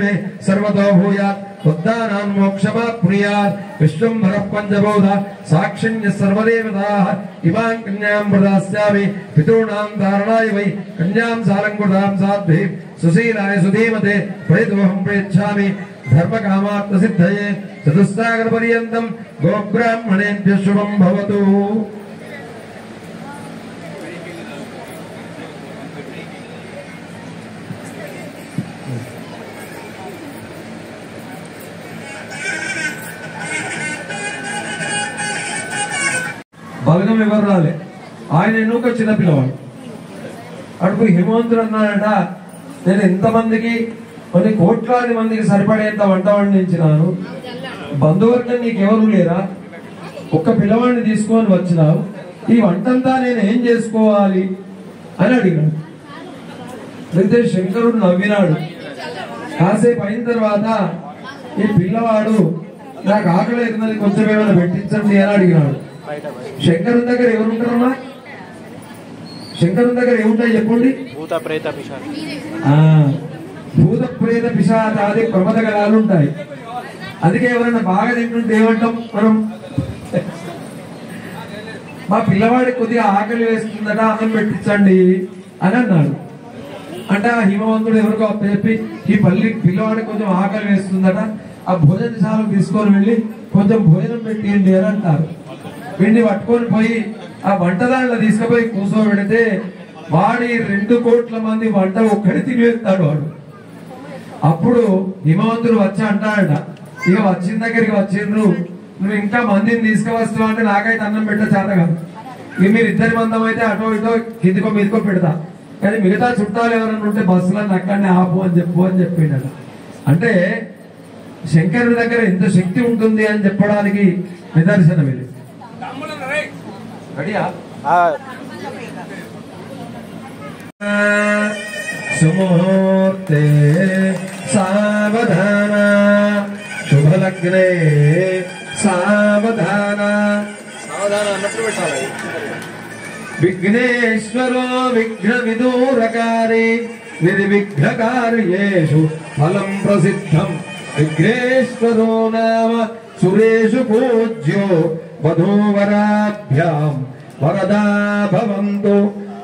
मे सर्वतो भूयात् उद्दानान् मोक्षमाप्नुयात् विश्वम्भरः पञ्चबोधः साक्षिण्यः सर्वदेवताः इमां कन्यां प्रदास्यामि पितॄणां धारणाय वै कन्यां सालङ्कृतां साध्वीं सुशीलाय सुधीमते प्रेतोऽहं प्रेच्छामि धर्मकामार्थसिद्धये चतुस्सागरपर्यन्तं गोब्राह्मणेभ्यः शुभं भवतु। బలగం ఎవరు రాలే, ఆయన ఎన్నుక చిన్న పిల్లవాడు. అడుగు హిమవంతుడు అన్నాడట, నేను ఎంతమందికి కొన్ని కోట్లాది మందికి సరిపడేంత వంట వండించినాను, బంధువర్గం నీకెవరు లేరా, ఒక్క పిల్లవాడిని తీసుకొని వచ్చినావు, ఈ వంటంతా నేను ఏం చేసుకోవాలి అని అడిగాడు. అయితే శంకరుడు నవ్వినాడు. కాసేపు అయిన తర్వాత ఈ పిల్లవాడు నాకు ఆకలి అవుతున్నది, కొంచెం ఏమైనా పెట్టించండి అని అడిగినాడు. శంకరుని దగ్గర ఎవరుంటారమ్మా? శంకరుని దగ్గర ఏముంటాయి చెప్పండి? భూత ప్రేత పిశాచాది ప్రమదగణాలు ఉంటాయి. అందుకే ఎవరైనా బాగా తింటుంటే ఏమంటాం మనం? మా పిల్లవాడికి కొద్దిగా ఆకలి వేస్తుందట, అన్నం పెట్టించండి అని అన్నాడు. అంటే ఆ హిమవంతుడు ఎవరికో చెప్పి ఈ పిల్లవాడికి కొంచెం ఆకలి వేస్తుందట, ఆ భోజనశాలకు తీసుకొని వెళ్ళి కొంచెం భోజనం పెట్టిండి అని అంటారు. వీడిని పట్టుకొని పోయి ఆ వంటదానిలో తీసుకుపోయి కూర్చోబెడితే వాడి 2 కోట్ల మంది వంట ఒక్కడి తినేస్తాడు వాడు. అప్పుడు హిమవంతుడు వచ్చి అంటాడట, ఇక వచ్చిన దగ్గరికి వచ్చిండ్రు, నువ్వు ఇంకా మందిని తీసుకువస్తావు అంటే నాకైతే అన్నం పెట్ట చేత కాదు, ఇక మీరు 2 మందం అయితే అటో ఇటో కిందికో మీదికో పెడతా, కానీ మిగతా చుట్టాలు ఎవరైనా ఉంటే బస్సులను అక్కడనే ఆపు అని చెప్పిండట. అంటే శంకరుడి దగ్గర ఎంత శక్తి ఉంటుంది అని చెప్పడానికి నిదర్శనం ఇది. సుముహూర్తే సావధాన శుభలగ్నే సావధాన. సావధాన అన్నప్పుడు పెట్టాలి. విఘ్నేశ్వరో విఘ్న విదూరకారి నిర్విఘ్నకార్యేషు ఫలం ప్రసిద్ధం. విఘ్నేశ్వరో నామ సురేషు పూజ్యో వధూవరాభ్యాం వరదా భవంతు.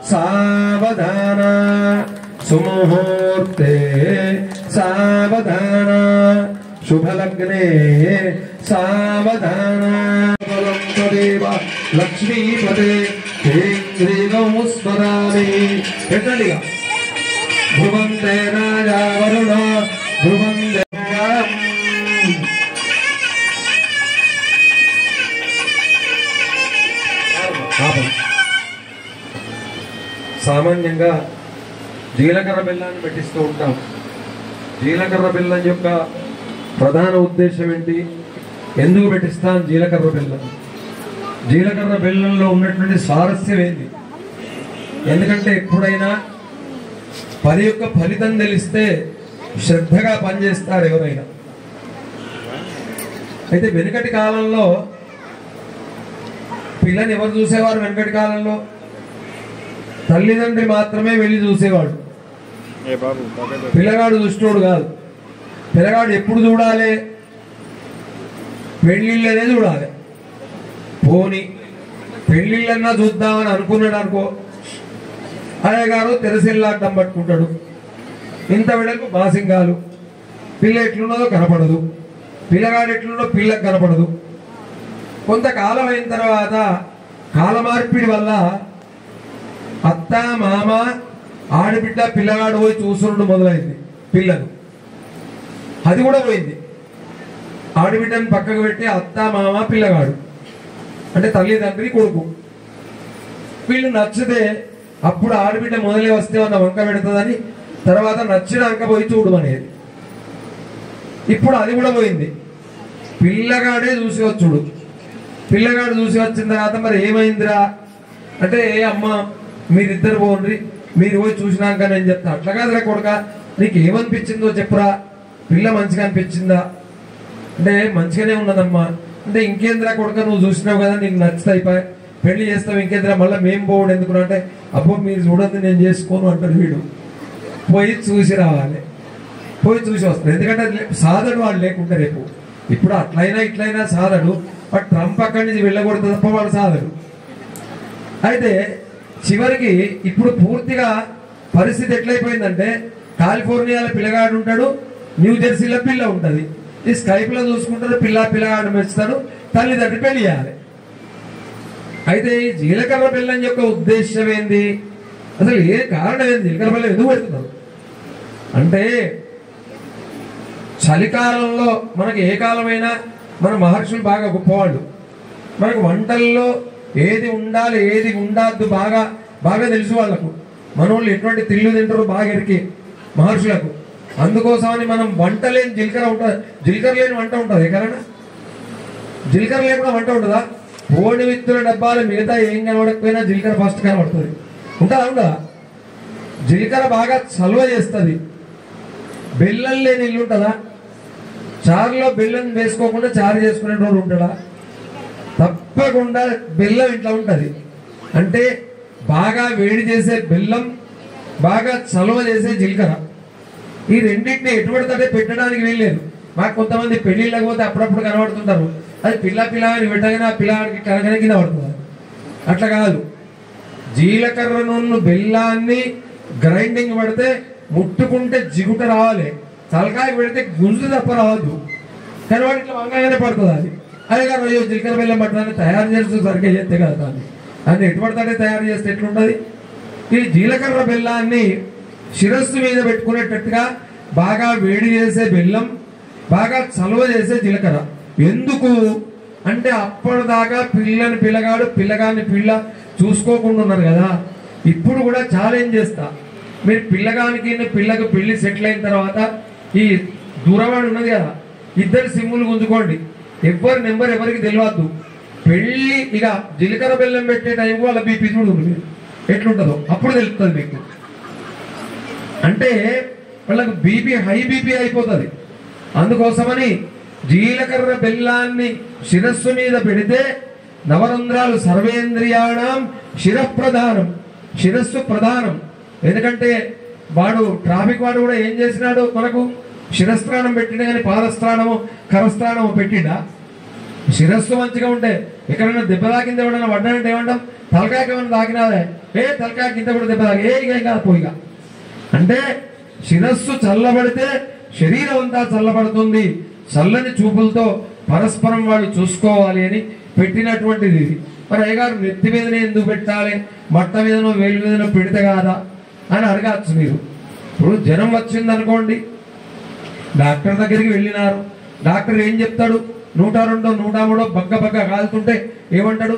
సావధాన సుముహూర్తే సావధాన శుభలగ్నే సావధాన. లక్ష్మీపదే స్మరామి. పెట్టండిగా. ధ్రువంతే రాజా వరుణ ధ్రువంతే. సామాన్యంగా జీలకర్ర బెల్లాన్ని పెట్టిస్తూ ఉంటాం. జీలకర్ర బెల్లం యొక్క ప్రధాన ఉద్దేశం ఏంటి? ఎందుకు పెట్టిస్తాం జీలకర్ర బెల్లం? జీలకర్ర బెల్లంలో ఉన్నటువంటి స్వారస్యం ఏంటి? ఎందుకంటే ఎప్పుడైనా పని యొక్క ఫలితం తెలిస్తే శ్రద్ధగా పనిచేస్తారు ఎవరైనా. అయితే వెనుకటి కాలంలో పిల్లని ఎవరు చూసేవారు? వెనుకటి కాలంలో తల్లిదండ్రి మాత్రమే వెళ్ళి చూసేవాడు. పిల్లగాడు దుష్టోడు కాదు. పిల్లగాడు ఎప్పుడు చూడాలి? పెళ్లిళ్ళనే చూడాలి. పోని పెళ్లిళ్ళన్నా చూద్దామని అనుకున్నాడు అనుకో, అయ్య గారు తెరసిల్లాడ్డం పట్టుకుంటాడు, ఇంత వెడల్పు బాసింగాలు, పిల్ల ఎట్లున్నదో కనపడదు, పిల్లగాడు ఎట్లున్నదో పిల్లకు కనపడదు. కొంతకాలం అయిన తర్వాత కాలమార్పిడి వల్ల అత్త మామ ఆడబిడ్డ పిల్లగాడు పోయి చూసుడు మొదలైంది. పిల్లలు అది కూడా పోయింది. ఆడబిడ్డని పక్కకు పెట్టి అత్త మామ పిల్లగాడు అంటే తల్లిదండ్రి కొడుకు, వీళ్ళు నచ్చితే అప్పుడు ఆడబిడ్డ మొదలే వస్తే ఉన్న వంక పెడుతుందని తర్వాత నచ్చినాక పోయి చూడమనేది. ఇప్పుడు అది కూడా పోయింది. పిల్లగాడే చూసి వచ్చుడు. పిల్లగాడు చూసి వచ్చిన తర్వాత మరి ఏమైందిరా అంటే, ఏ అమ్మ మీరిద్దరు పోండి, మీరు పోయి చూసినాక నేను చెప్తా. అట్లా కాదురా కొడుక, నీకు ఏమనిపించిందో చెప్పురా, పిల్ల మంచిగా అనిపించిందా అంటే మంచిగానే ఉన్నదమ్మా అంటే, ఇంకేంద్రా కొడుక నువ్వు చూసినావు కదా నీకు నచ్చితే అయిపోయి పెళ్లి చేస్తావు, ఇంకేంద్రా మళ్ళీ మేము పోవడం ఎందుకు అంటే, అబ్బో మీరు చూడండి నేను చేసుకోను అంటాడు వీడు. పోయి చూసి రావాలి, పోయి చూసి వస్తారు. ఎందుకంటే సాధడు వాడు లేకుంటే రేపు. ఇప్పుడు అట్లయినా ఇట్లయినా సాధడు, బట్ ట్రంప్ అక్కడి నుంచి వెళ్ళకూడదు తప్ప వాడు సాధడు. అయితే చివరికి ఇప్పుడు పూర్తిగా పరిస్థితి ఎట్లయిపోయిందంటే కాలిఫోర్నియాలో పిల్లగాడు ఉంటాడు, న్యూజెర్సీలో పిల్ల ఉంటుంది. ఈ స్కైప్లో చూసుకుంటారు, పిల్లగాడు మెచ్చుతాడు, తల్లిదండ్రి పెళ్లి చేయాలి. అయితే ఈ జీలకర్ర బెల్లం యొక్క ఉద్దేశం ఏంది, అసలు ఏ కారణం ఏంది, జీలకర్ర బెల్లం ఎందుకు పెడుతున్నారు అంటే చలికాలంలో మనకి ఏ కాలమైనా మన మహర్షులు బాగా గొప్పవాళ్ళు. మనకు వంటల్లో ఏది ఉండాలి ఏది ఉండద్దు బాగా బాగా తెలుసు వాళ్ళకు. మనోళ్ళు ఎటువంటి తిళ్ళు తింటారు బాగా ఎరికి మహర్షులకు. అందుకోసమని మనం వంట లేని జీలకర్ర ఉంటుంది, జీలకర్ర లేని వంట ఉంటుంది ఎక్కడైనా? జీలకర్ర లేకుండా వంట ఉంటుందా? పోని విత్తుల డబ్బాలు మిగతా ఏం కనబడకపోయినా జీలకర్ర ఫస్ట్ కనబడుతుంది. ఉంటుందా? ఉండదా? జీలకర్ర బాగా చలువ చేస్తుంది. బెల్లం లేని ఇల్లు ఉంటుందా? చారులో బెల్లం వేసుకోకుండా చారు చేసుకునే రోజు ఉంటాడా? తప్పకుండా బెల్లం ఇట్లా ఉంటుంది. అంటే బాగా వేడి చేసే బెల్లం, బాగా చలువ చేసే జీలకర్ర, ఈ రెండింటిని ఎటువంటి పెట్టడానికి వీల్లేదు. మాకు కొంతమంది పెళ్లిళ్ళకి పోతే అప్పుడప్పుడు కనబడుతుంటారు, అది పిల్లని పెట్టగానే ఆ పిల్లవాడికి కనకనే కింద పడుతుంది. అట్లా కాదు, జీలకర్ర నూనె బెల్లాన్ని గ్రైండింగ్ పడితే ముట్టుకుంటే జిగుట రావాలి, తలకాయ పెడితే గుంజు తప్ప రావద్దు. కానీ వాడు ఇట్లా వంగానే పడుతుంది. అది అదే కాదు, అయ్యో జీలకర్ర బెల్లం పట్టడాన్ని తయారు చేస్తూ సరిగ్గా చేస్తే కదా దాన్ని, అది ఎటుపడతాడే తయారు చేస్తే ఎట్లుంటుంది. ఈ జీలకర్ర బెల్లాన్ని శిరస్సు మీద పెట్టుకునేటట్టుగా బాగా వేడి చేసే బెల్లం, బాగా చలువ చేసే జీలకర్ర. ఎందుకు అంటే అప్పటిదాకా పిల్లగాడు పిల్లగాన్ని పిల్ల చూసుకోకుండా ఉన్నారు కదా. ఇప్పుడు కూడా ఛాలెంజ్ చేస్తా, మీరు పిల్లగానికి పిల్లకు పెళ్లి సెటిల్ అయిన తర్వాత ఈ దూరవాడు ఉన్నది కదా, ఇద్దరు సిమ్ములు గుంజుకోండి, ఎవరి నెంబర్ ఎవరికి తెలియద్దు. పెళ్లి ఇక జీలకర్ర బెల్లం పెట్టే టైం వాళ్ళ బీపీ చూడు ఎట్లుంటుందో అప్పుడు తెలుస్తుంది మీకు. అంటే వాళ్ళకు బీపీ హై బీపీ అయిపోతుంది. అందుకోసమని జీలకర్ర బెల్లాన్ని శిరస్సు మీద పెడితే నవరంధ్రాలు సర్వేంద్రియాణం శిరప్రధానం, శిరస్సు ప్రధానం. ఎందుకంటే వాడు ట్రాఫిక్ వాడు కూడా ఏం చేసినాడు, మనకు శిరస్త్రాణం పెట్టిండే కానీ పాదస్త్రాణము కరస్త్రాణము పెట్టిండా? శిరస్సు మంచిగా ఉంటే ఎక్కడైనా దెబ్బ తాకింది, ఎవడైనా పడ్డానంటే ఏమంటాం, తలకాయకి ఏమైనా తాకినాదే, తలకాయ కింద కూడా దెబ్బ తాకి ఇక కాదు పోయిగా. అంటే శిరస్సు చల్లబడితే శరీరం అంతా చల్లబడుతుంది. చల్లని చూపులతో పరస్పరం వాళ్ళు చూసుకోవాలి అని పెట్టినటువంటిది ఇది. మరి అయ్యగారు నెత్తి మీదనే ఎందుకు పెట్టాలి, మట్ట మీదనో వేలు మీదనో పెడితే కాదా అని అడగచ్చు మీరు. ఇప్పుడు జ్వరం వచ్చింది అనుకోండి, డాక్టర్ దగ్గరికి వెళ్ళినారు, డాక్టర్ ఏం చెప్తాడు, 102 103 బగ్గ బగ్గ కాలుతుంటే ఏమంటాడు,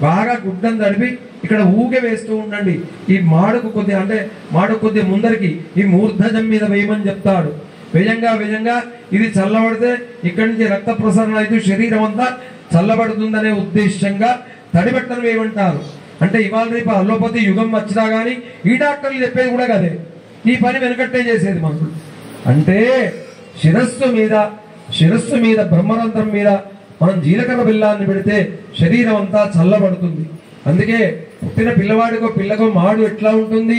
బాగా గుడ్డను తడిపి ఇక్కడ ఊగే వేస్తూ ఉండండి, ఈ మాడుకు కొద్దిగా అంటే మాడుకు కొద్దిగా ముందరికి ఈ మూర్ధజం మీద వేయమని చెప్తాడు. వేయంగా ఇది చల్లబడితే ఇక్కడి నుంచి రక్త ప్రసరణ అయితే శరీరం అంతా చల్లబడుతుందనే ఉద్దేశంగా తడిబట్టను వేయమంటారు. అంటే ఇవాళ రేపు అల్లోపతి యుగం వచ్చినా కానీ ఈ డాక్టర్లు చెప్పేది కూడా కదే, ఈ పని వెనకట్టే చేసేది మనకు. అంటే శిరస్సు మీద బ్రహ్మరంధ్రం మీద మనం జీలకర్ర బెల్లాన్ని పెడితే శరీరం అంతా చల్లబడుతుంది. అందుకే పుట్టిన పిల్లకో మాడు ఎట్లా ఉంటుంది.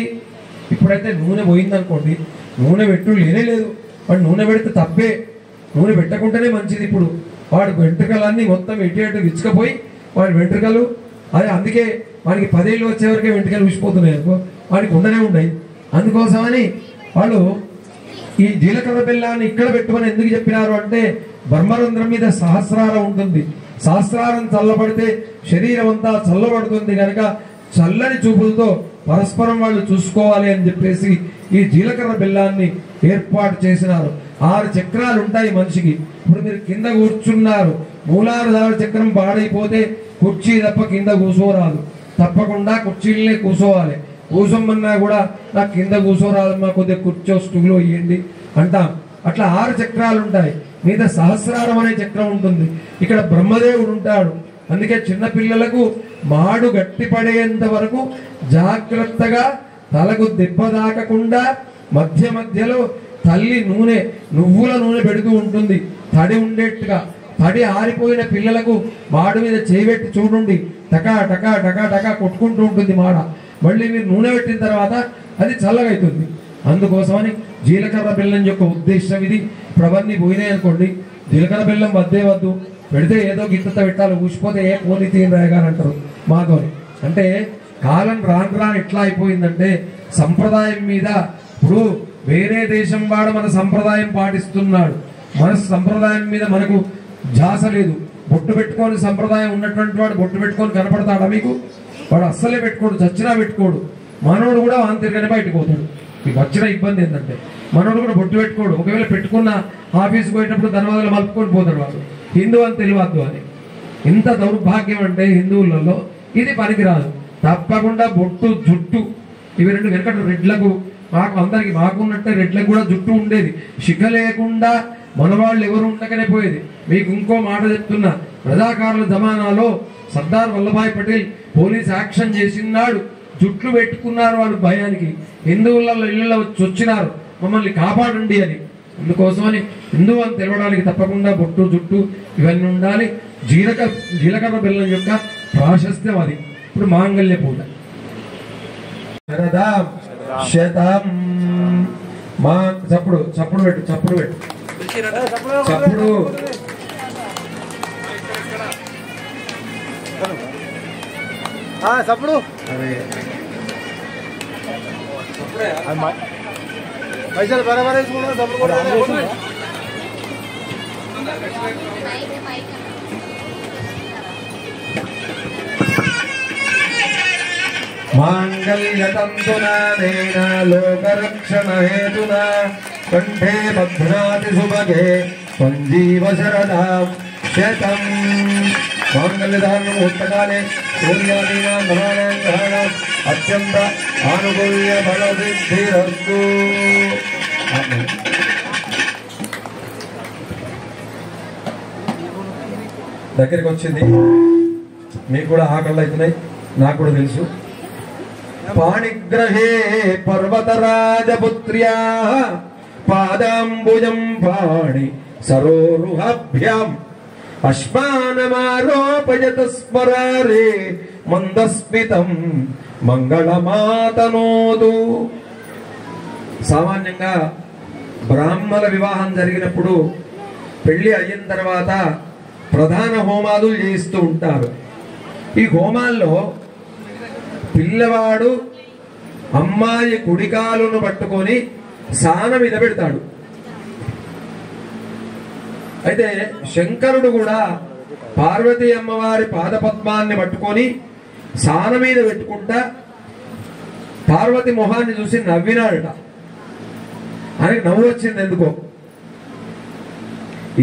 ఇప్పుడైతే నూనె పోయిందనుకోండి, నూనె పెట్టు లేదు, వాడు నూనె పెడితే తప్పే, నూనె పెట్టకుంటేనే మంచిది. ఇప్పుడు వాడు వెంట్రుకలన్నీ మొత్తం ఎటు విచ్చుకపోయి వాడి వెంట్రుకలు అదే, అందుకే వాడికి 10 ఏళ్ళు వచ్చే వరకే వెంట్రుకలు విసిపోతున్నాయి అనుకో, వాడికి ఉండనే ఉన్నాయి. అందుకోసమని వాళ్ళు ఈ జీలకర్ర బెల్లాన్ని ఇక్కడ పెట్టుకొని ఎందుకు చెప్పినారు అంటే బ్రహ్మరంధ్రం మీద సహస్రారం ఉంటుంది, సహస్రారం చల్లబడితే శరీరం అంతా చల్లబడుతుంది కనుక చల్లని చూపులతో పరస్పరం వాళ్ళు చూసుకోవాలి అని చెప్పేసి ఈ జీలకర్ర బెల్లాన్ని ఏర్పాటు చేసినారు. 6 చక్రాలు ఉంటాయి మనిషికి. ఇప్పుడు మీరు కింద కూర్చున్నారు, మూలాధార చక్రం పాడైపోతే కుర్చీ తప్ప కింద కూర్చోరాదు, తప్పకుండా కుర్చీలనే కూర్చోవాలి. కూర్చోమన్నా కూడా నాకు కింద కూర్చోరాదమ్మా, కొద్దిగా కూర్చో స్టూలో ఇవ్వండి అంటాం. అట్లా 6 చక్రాలు ఉంటాయి. మీద సహస్రారం అనే చక్రం ఉంటుంది. ఇక్కడ బ్రహ్మదేవుడు ఉంటాడు. అందుకే చిన్న పిల్లలకు మాడు గట్టిపడేంత వరకు జాగ్రత్తగా తలకు దెబ్బ తాకకుండా మధ్యలో తల్లి నువ్వుల నూనె పెడుతూ ఉంటుంది, తడి ఉండేట్టుగా. తడి ఆరిపోయిన పిల్లలకు మాడు మీద చేయబెట్టి చూడండి, టకా టకా టకా టకా కొట్టుకుంటూ ఉంటుంది మాడ. మళ్ళీ మీరు నూనె పెట్టిన తర్వాత అది చల్లగా అవుతుంది. అందుకోసమని జీలకర్ర బెల్లం యొక్క ఉద్దేశం ఇది. ఇప్పుడు అవన్నీ పోయినాయి అనుకోండి, జీలకర్ర బెల్లం వద్దే వద్దు, పెడితే ఏదో గిత్తత పెట్టాలి, ఊసిపోతే ఏ పోనీ తీని రాయగాలంటారు మాతోని. అంటే కాలం రాను ఎట్లా అయిపోయిందంటే సంప్రదాయం మీద, ఇప్పుడు వేరే దేశం వాడు మన సంప్రదాయం పాటిస్తున్నాడు, మన సంప్రదాయం మీద మనకు ధ్యాస లేదు. బొట్టు పెట్టుకొని సంప్రదాయం ఉన్నటువంటి వాడు బొట్టు పెట్టుకొని కనపడతాడా మీకు? వాడు అస్సలే పెట్టుకోడు, చచ్చినా పెట్టుకోడు. మనోడు కూడా వాన్ తిరగని బయటకు పోతాడు. మీకు వచ్చిన ఇబ్బంది ఏంటంటే మనోడు కూడా బొట్టు పెట్టుకోడు. ఒకవేళ పెట్టుకున్న ఆఫీస్కి పోయేటప్పుడు ధనవాదాలు మలుపుకొని పోతాడు వాడు, హిందూ అని తెలియవద్దు అని. ఇంత దౌర్భాగ్యం అంటే హిందువులలో ఇది పనికిరాదు. తప్పకుండా బొట్టు జుట్టు ఇవి రెండు, వెనకటి రెడ్లకు అందరికి మాకున్నట్టే రెడ్లకు కూడా జుట్టు ఉండేది, శిఖ లేకుండా మన వాళ్ళు ఎవరు ఉండకనే పోయేది. మీకు ఇంకో మాట చెప్తున్నా, రజాకారుల జమానాలో సర్దార్ వల్లభాయ్ పటేల్ పోలీస్ యాక్షన్ చేసినాడు, జుట్లు పెట్టుకున్నారు వాళ్ళు భయానికి, హిందువులలో ఇళ్ళలో వచ్చినారు మమ్మల్ని కాపాడండి అని. అందుకోసమని హిందువు అని తెలవడానికి తప్పకుండా బొట్టు జుట్టు ఇవన్నీ ఉండాలి. జీలకర్ర బెల్లం యొక్క ప్రాశస్త్యం అది. ఇప్పుడు మాంగళ్య పూజ. శతం మా చప్పుడు చప్పుడు పెట్టు చప్పుడు పెట్టు చప్పుడు చప్పుడు పైసలు బరాబర్ వేసుకుంటా చప్పుడు కూడా మాంగళ్యతంతునా నేన లోకరక్షణ హేతునా కంఠే బధ్నాతి సుభగే సంజీవ శరదాం శతం. మాంగళ్యధారణ ముహూర్తకాలే సూర్యాదీనాం గ్రహాణాం గ్రహాణాం అత్యంత ఆనుకూల్య ఫలసిద్ధిరస్తు. దగ్గరికి వచ్చింది, మీకు కూడా ఆకళ్ళు అవుతున్నాయి, నాకు కూడా తెలుసు. పాణిగ్రహే పర్వతరాజపుత్ర్యా పాదాంబుజం పాణి సరోరుహాభ్యాం అశ్మానమారోపయత స్మరారే మందస్మితం మంగళమాతనోదు. సామాన్యంగా బ్రాహ్మణ వివాహం జరిగినప్పుడు పెళ్లి అయిన తర్వాత ప్రధాన హోమాలు చేయిస్తూ ఉంటారు. ఈ హోమాల్లో పిల్లవాడు అమ్మాయి కుడికాలును పట్టుకొని సాన మీద పెడతాడు. అయితే శంకరుడు కూడా పార్వతీ అమ్మవారి పాదపద్మాన్ని పట్టుకొని సాన మీద పెట్టుకుంటా పార్వతి మొహాన్ని చూసి నవ్వినాడట. ఆయనకు నవ్వు వచ్చింది. ఎందుకో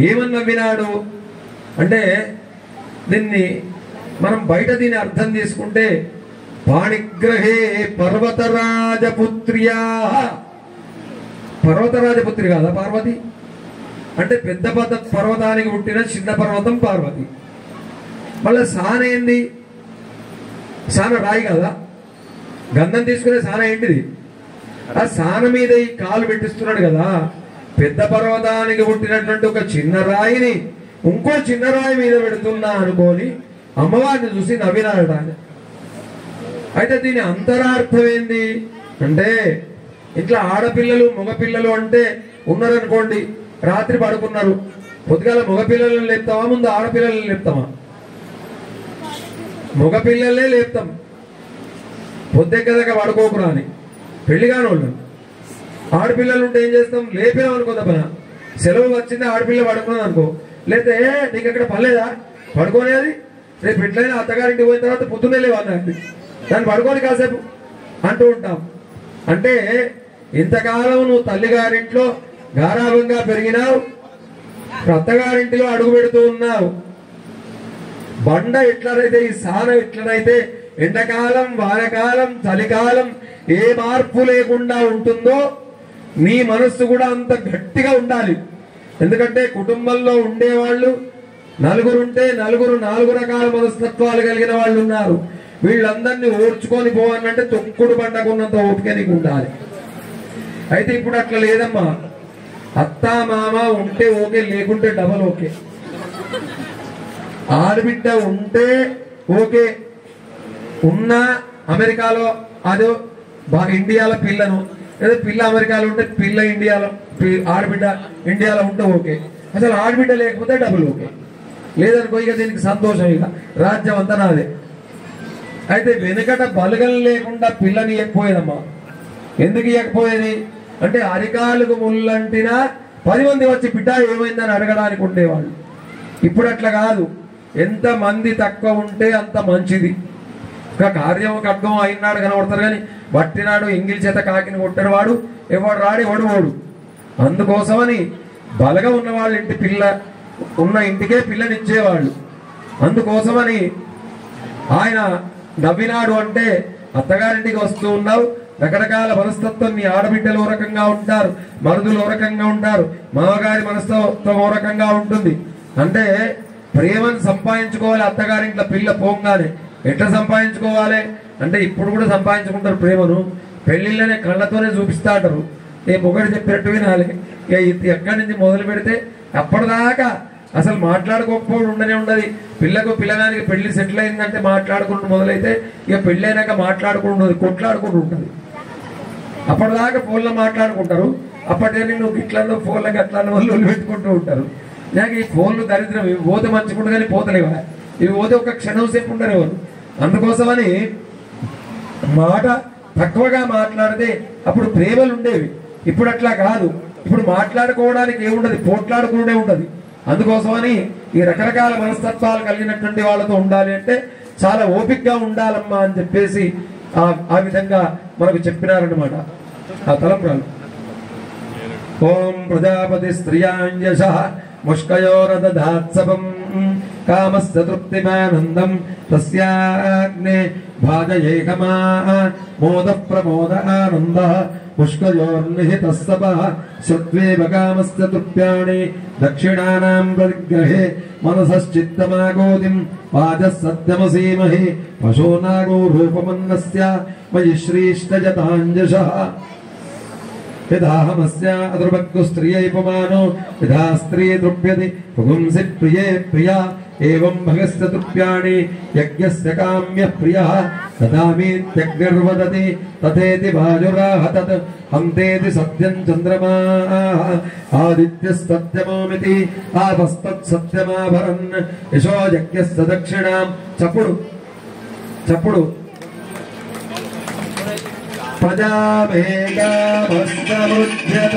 ఏమని నవ్వినాడు అంటే, దీన్ని మనం బయట దీన్ని అర్థం చేసుకుంటే పాణిగ్రహే పర్వతరాజపుత్ర్యా, పర్వతరాజపుత్రి కాదా పార్వతి అంటే? పెద్ద పర్వతానికి పుట్టిన చిన్న పర్వతం పార్వతి. మళ్ళీ సాన ఏంది? సాన రాయి కదా, గంధం తీసుకునే సాన ఏంటిది? ఆ సాన మీద ఈ కాలు పెట్టిస్తున్నాడు కదా. పెద్ద పర్వతానికి పుట్టినటువంటి ఒక చిన్న రాయిని ఇంకో చిన్న రాయి మీద పెడుతున్నా అనుకోని అమ్మవారిని చూసి నవ్వినాడట ఆయన. అయితే దీని అంతరార్థం ఏంది అంటే, ఇట్లా ఆడపిల్లలు మగపిల్లలు అంటే ఉన్నారనుకోండి, రాత్రి పడుకున్నారు, పొద్దుగాల మగపిల్లలను లేపుతామా ముందు ఆడపిల్లలను లేపుతామా? మగపిల్లలే లేపుతాం, పొద్దెక్కదాకా పడుకోకురా అని. పెళ్లి కాని వాళ్ళు ఆడపిల్లలు ఉంటే ఏం చేస్తాం? లేపినాం అనుకో, తప్పన సెలవు వచ్చింది ఆడపిల్ల పడుకున్నది అనుకో, లేతే నీకు అక్కడ పర్లేదా పడుకోనేది, రేపు ఎట్లయినా అత్తగారింటికి పోయిన తర్వాత పొద్దున్నే లేవన్నది, దాన్ని పడుకోని కాసేపు అంటూ ఉంటాం. అంటే ఇంతకాలం నువ్వు తల్లిగారింట్లో గారాభంగా పెరిగినావు, అత్తగారింటిలో అడుగు పెడుతూ ఉన్నావు. బండ ఎట్లనైతే ఈ సాన ఎట్లనైతే ఎండాకాలం వానకాలం చలికాలం ఏ మార్పు లేకుండా ఉంటుందో, నీ మనస్సు కూడా అంత గట్టిగా ఉండాలి. ఎందుకంటే కుటుంబంలో ఉండేవాళ్ళు నలుగురు ఉంటే నలుగురు నాలుగు రకాల మనస్తత్వాలు కలిగిన వాళ్ళు ఉన్నారు. వీళ్ళందరినీ ఓర్చుకొని పోవాలంటే తొక్కుడు పండకున్నంత ఓపిక నీకు ఉండాలి. అయితే ఇప్పుడు అట్లా లేదమ్మా, అత్త మామ ఉంటే ఓకే, లేకుంటే డబల్ ఓకే. ఆడబిడ్డ ఉంటే ఓకే, ఉన్న అమెరికాలో అదో ఇండియాలో పిల్లను లేదా పిల్ల అమెరికాలో ఉంటే పిల్ల ఇండియాలో, ఆడబిడ్డ ఇండియాలో ఉంటే ఓకే, అసలు ఆడబిడ్డ లేకపోతే డబుల్ ఓకే, లేదనుకో ఇక దీనికి సంతోషం, ఇక రాజ్యం అంతా నాదే. అయితే వెనుకట బలుగలు లేకుండా పిల్లని ఇవ్వకపోయేదమ్మా. ఎందుకు ఇవ్వకపోయేది అంటే అరికాలుకు ముళ్ళంటినా 10 మంది వచ్చి బిడ్డ ఏమైందని అడగడానికి ఉండేవాళ్ళు. ఇప్పుడు అట్లా కాదు, ఎంత మంది తక్కువ ఉంటే అంత మంచిది. ఒక కార్యం ఖడ్గం అయినాడు కనబడతారు కానీ బట్టినాడు ఎంగిల్ చేత కాకిని కొట్టాడు వాడు ఎవడు రాడు ఎవడు ఓడు. అందుకోసమని బలగా ఉన్న వాళ్ళ ఇంటి పిల్ల ఉన్న ఇంటికే పిల్లనిచ్చేవాళ్ళు. అందుకోసమని ఆయన నవ్వినాడు అంటే అత్తగారింటికి వస్తూ ఉన్నావు, రకరకాల మనస్తత్వం, నీ ఆడబిడ్డలు ఓ రకంగా ఉంటారు, మరుదులు ఓ రకంగా ఉంటారు, మామగారి మనస్తత్వం ఓ రకంగా ఉంటుంది. అంటే ప్రేమను సంపాదించుకోవాలి. అత్తగారింట్లో పిల్ల పోగానే ఎట్లా సంపాదించుకోవాలి అంటే ఇప్పుడు కూడా సంపాదించుకుంటారు ప్రేమను, పెళ్లిళ్ళనే కళ్ళతోనే చూపిస్తాంటారు. నేను ఒకటి చెప్పినట్టు వినాలి. ఇక ఎక్కడి నుంచి మొదలు పెడితే అప్పటిదాకా అసలు మాట్లాడుకోకపోవడం ఉండనే ఉండదు. పిల్లకు పిల్లగానికి పెళ్లి సెటిల్ అయిందంటే మాట్లాడుకుంటూ మొదలైతే ఇక పెళ్లి అయినాక మాట్లాడుకుంటుంది, కొట్లాడుకుంటూ ఉంటుంది. అప్పటిదాకా ఫోన్లో మాట్లాడుకుంటారు, అప్పటికని నువ్వు గిట్లలో ఫోన్లకి అట్లా వాళ్ళు పెట్టుకుంటూ ఉంటారు. నాకు ఈ ఫోన్లు దరిద్రం, ఇవి పోతే మంచుకుంటూ కానీ పోతలేవా, ఇవి పోతే ఒక క్షణం సేపు ఉండరు ఎవరు. అందుకోసమని మాట తక్కువగా మాట్లాడితే అప్పుడు ప్రేమలు ఉండేవి. ఇప్పుడు అట్లా కాదు, ఇప్పుడు మాట్లాడుకోవడానికి ఏముండదు, పోట్లాడుకుంటే ఉంటది. అందుకోసమని ఈ రకరకాల మనస్తత్వాలు కలిగినటువంటి వాళ్ళతో ఉండాలి అంటే చాలా ఓపికగా ఉండాలమ్మా అని చెప్పేసి ఆ విధంగా మనకు చెప్పినారన్నమాట ఆ తలంపురాలు. ఓం ప్రజాపతి స్త్రియాంజశ ముష్కయోరదధాత్సవం కామస్య తృప్తిమానందం తస్యాగ్నే భాజయేకమా మోద ప్రమోద ఆనంద పుష్కయోర్నిహితస్తపః శత్వేవ కామస్య తృప్యాణి దక్షిణానాం ప్రతిగ్రహే మనసశ్చిత్తమాగోదిం వాచః సత్యమసీమహి పశూనాగో రూపమన్నస్య మయి శ్రీష్టజతాంజశః యథాహమస్య అదృభక్తు స్త్రియై పుమానో యథా స్త్రీ తృప్యతి పుగుంసి ప్రియే ప్రియా ఏవం భగస్య తృప్యాణి యజ్ఞస్య కామ్యః ప్రియః తథామీత్యగ్నిర్వదతి తథేతి వాయురాహతత్ హంతేతి సత్యం చంద్రమాః ఆదిత్యస్తత్యమోమితి ఆపస్తత్సత్యమాభరన్ యశో యజ్ఞస్య దక్షిణాం. చప్పుడు ప్రజామేఘమస్తమృధ్యత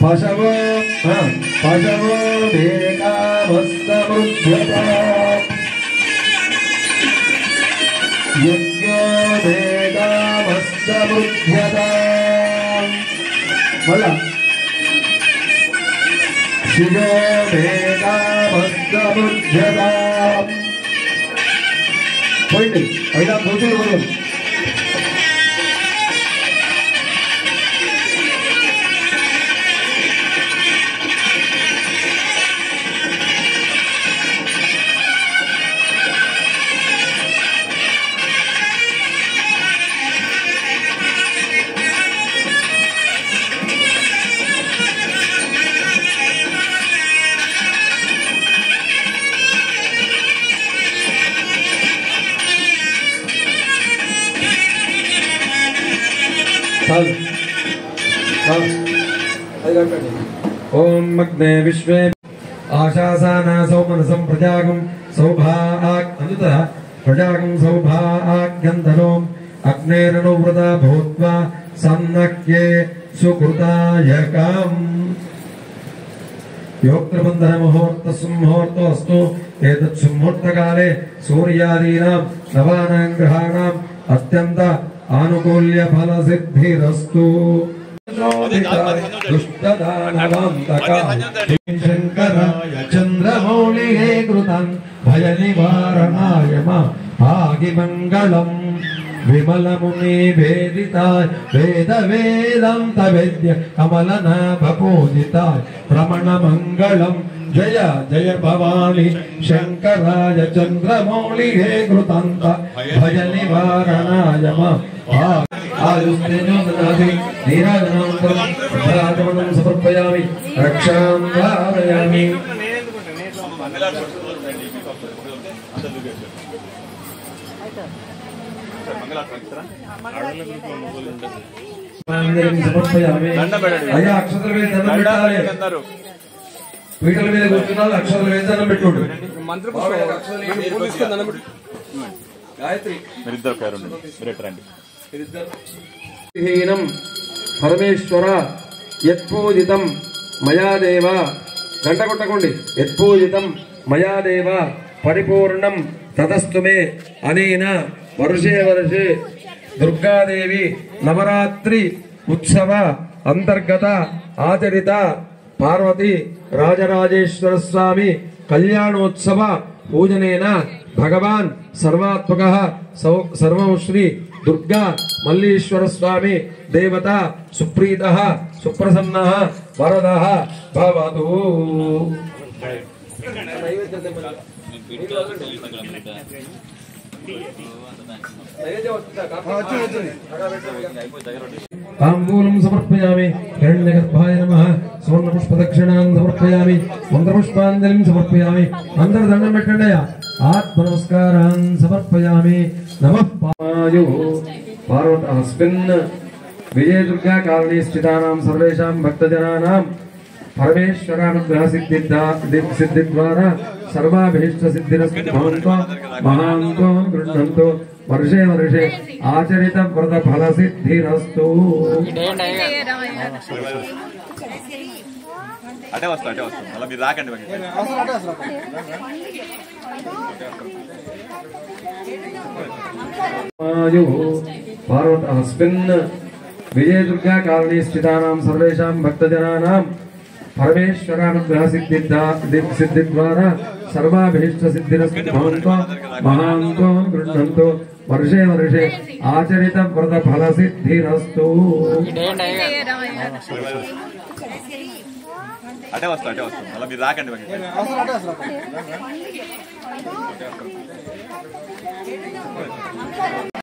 పశవో మేఘమస్తమృధ్యత యజ్ఞో మేఘమస్తమృధ్యత. మళ్ళా శివో మేఘమస్తమృధ్యత. పోయింది 5 రోజులు పోయాం. ఓం అగ్నే విశ్వే ఆశాసానాసౌ మనసం ప్రజాగం సౌభాగ్యంత ప్రజాగం సౌభాగ్యంతనోం అగ్నేరనువ్రత భూత్వా సన్నక్యే సుకృతాయకం. యోక్తబంధన ముహూర్తోస్తు ఏతత్ సుముహూర్తకాలే సూర్యాదీనాం నవానాం గ్రహాణాం అత్యంత ఆనుకూల్య ఫల సిద్ధిరస్తు. శంకరాయ చంద్రమౌళిహే కృతం భయ నివారణాయ భాగిమంగళం విమలముని వేదితాయ వేద వేదాంత వేద్య కమలనాభ పూజితాయ రమణ మంగళం. జయ జయ భవాని శంకరాయ చంద్రమౌళిహే కృతంత భయ నివారణాయ నీరాజనం సమర్పయామి రక్షాం ధారయామి. అయ్యా అక్షతలు వేసి దండం పెట్టాలి. పీటల మీద కూర్చున్నారు, అక్షతలు వేసి దండం పెట్టుకోండి. గాయత్రి పరమేశ్వర యత్పూజితం మయాదేవ, గంట కొట్టకండి. యత్పూజితం మయాదేవ పరిపూర్ణం తదస్తు మే అనేన వర్షే వర్షే దుర్గాదేవి నవరాత్రి ఉత్సవ అంతర్గత ఆచరిత పార్వతి రాజరాజేశ్వర స్వామి కళ్యాణోత్సవ పూజనేన భగవాన్ సర్వాత్మక సర్వం శ్రీ దుర్గా మల్లీశ్వర స్వామి దేవత సుప్రీత సుప్రసన్న వరద భవతు. తాంబూలం సమర్పయామి. హిరణ్యగర్భాయ నమః సువర్ణ పుష్ప దక్షిణాన్ని సమర్పయామి. మంత్రపుష్పాంజలిం సమర్పయామి. అందరూ దండం పెట్టండి. ఆత్మ నమస్కారాన్ని సమర్పయామి. నమః పాయు పార్వతస్మిన్ విజయ దుర్గా కాలనీ స్థితానాం సర్వేషాం భక్తజనానాం పరమేశ్వరానుగ్రహ సిద్ధి ద్వారా సర్వాభీష్ట సిద్ధిరస్తు భవంతో మహాంతో గృహంతో వర్షే వర్షే ఆచరిత వ్రత ఫల సిద్ధిరస్తు. అటే వస్తా అలా మీరు రాకండి. పార్వతస్మిన్ విజయ దుర్గా కాలనీ స్థితానాం సర్వేషాం భక్తజనానాం పరమేశ్వరానుగ్రహ సిద్ధి ద్వారా సర్వాభీష్ట సిద్ధిరస్తు భవంతో మహాంతో గృహంతో వర్షే వర్షే ఆచరిత వ్రత ఫల సిద్ధిరస్తు. అటే వస్తా అలా మీరు రాకండి.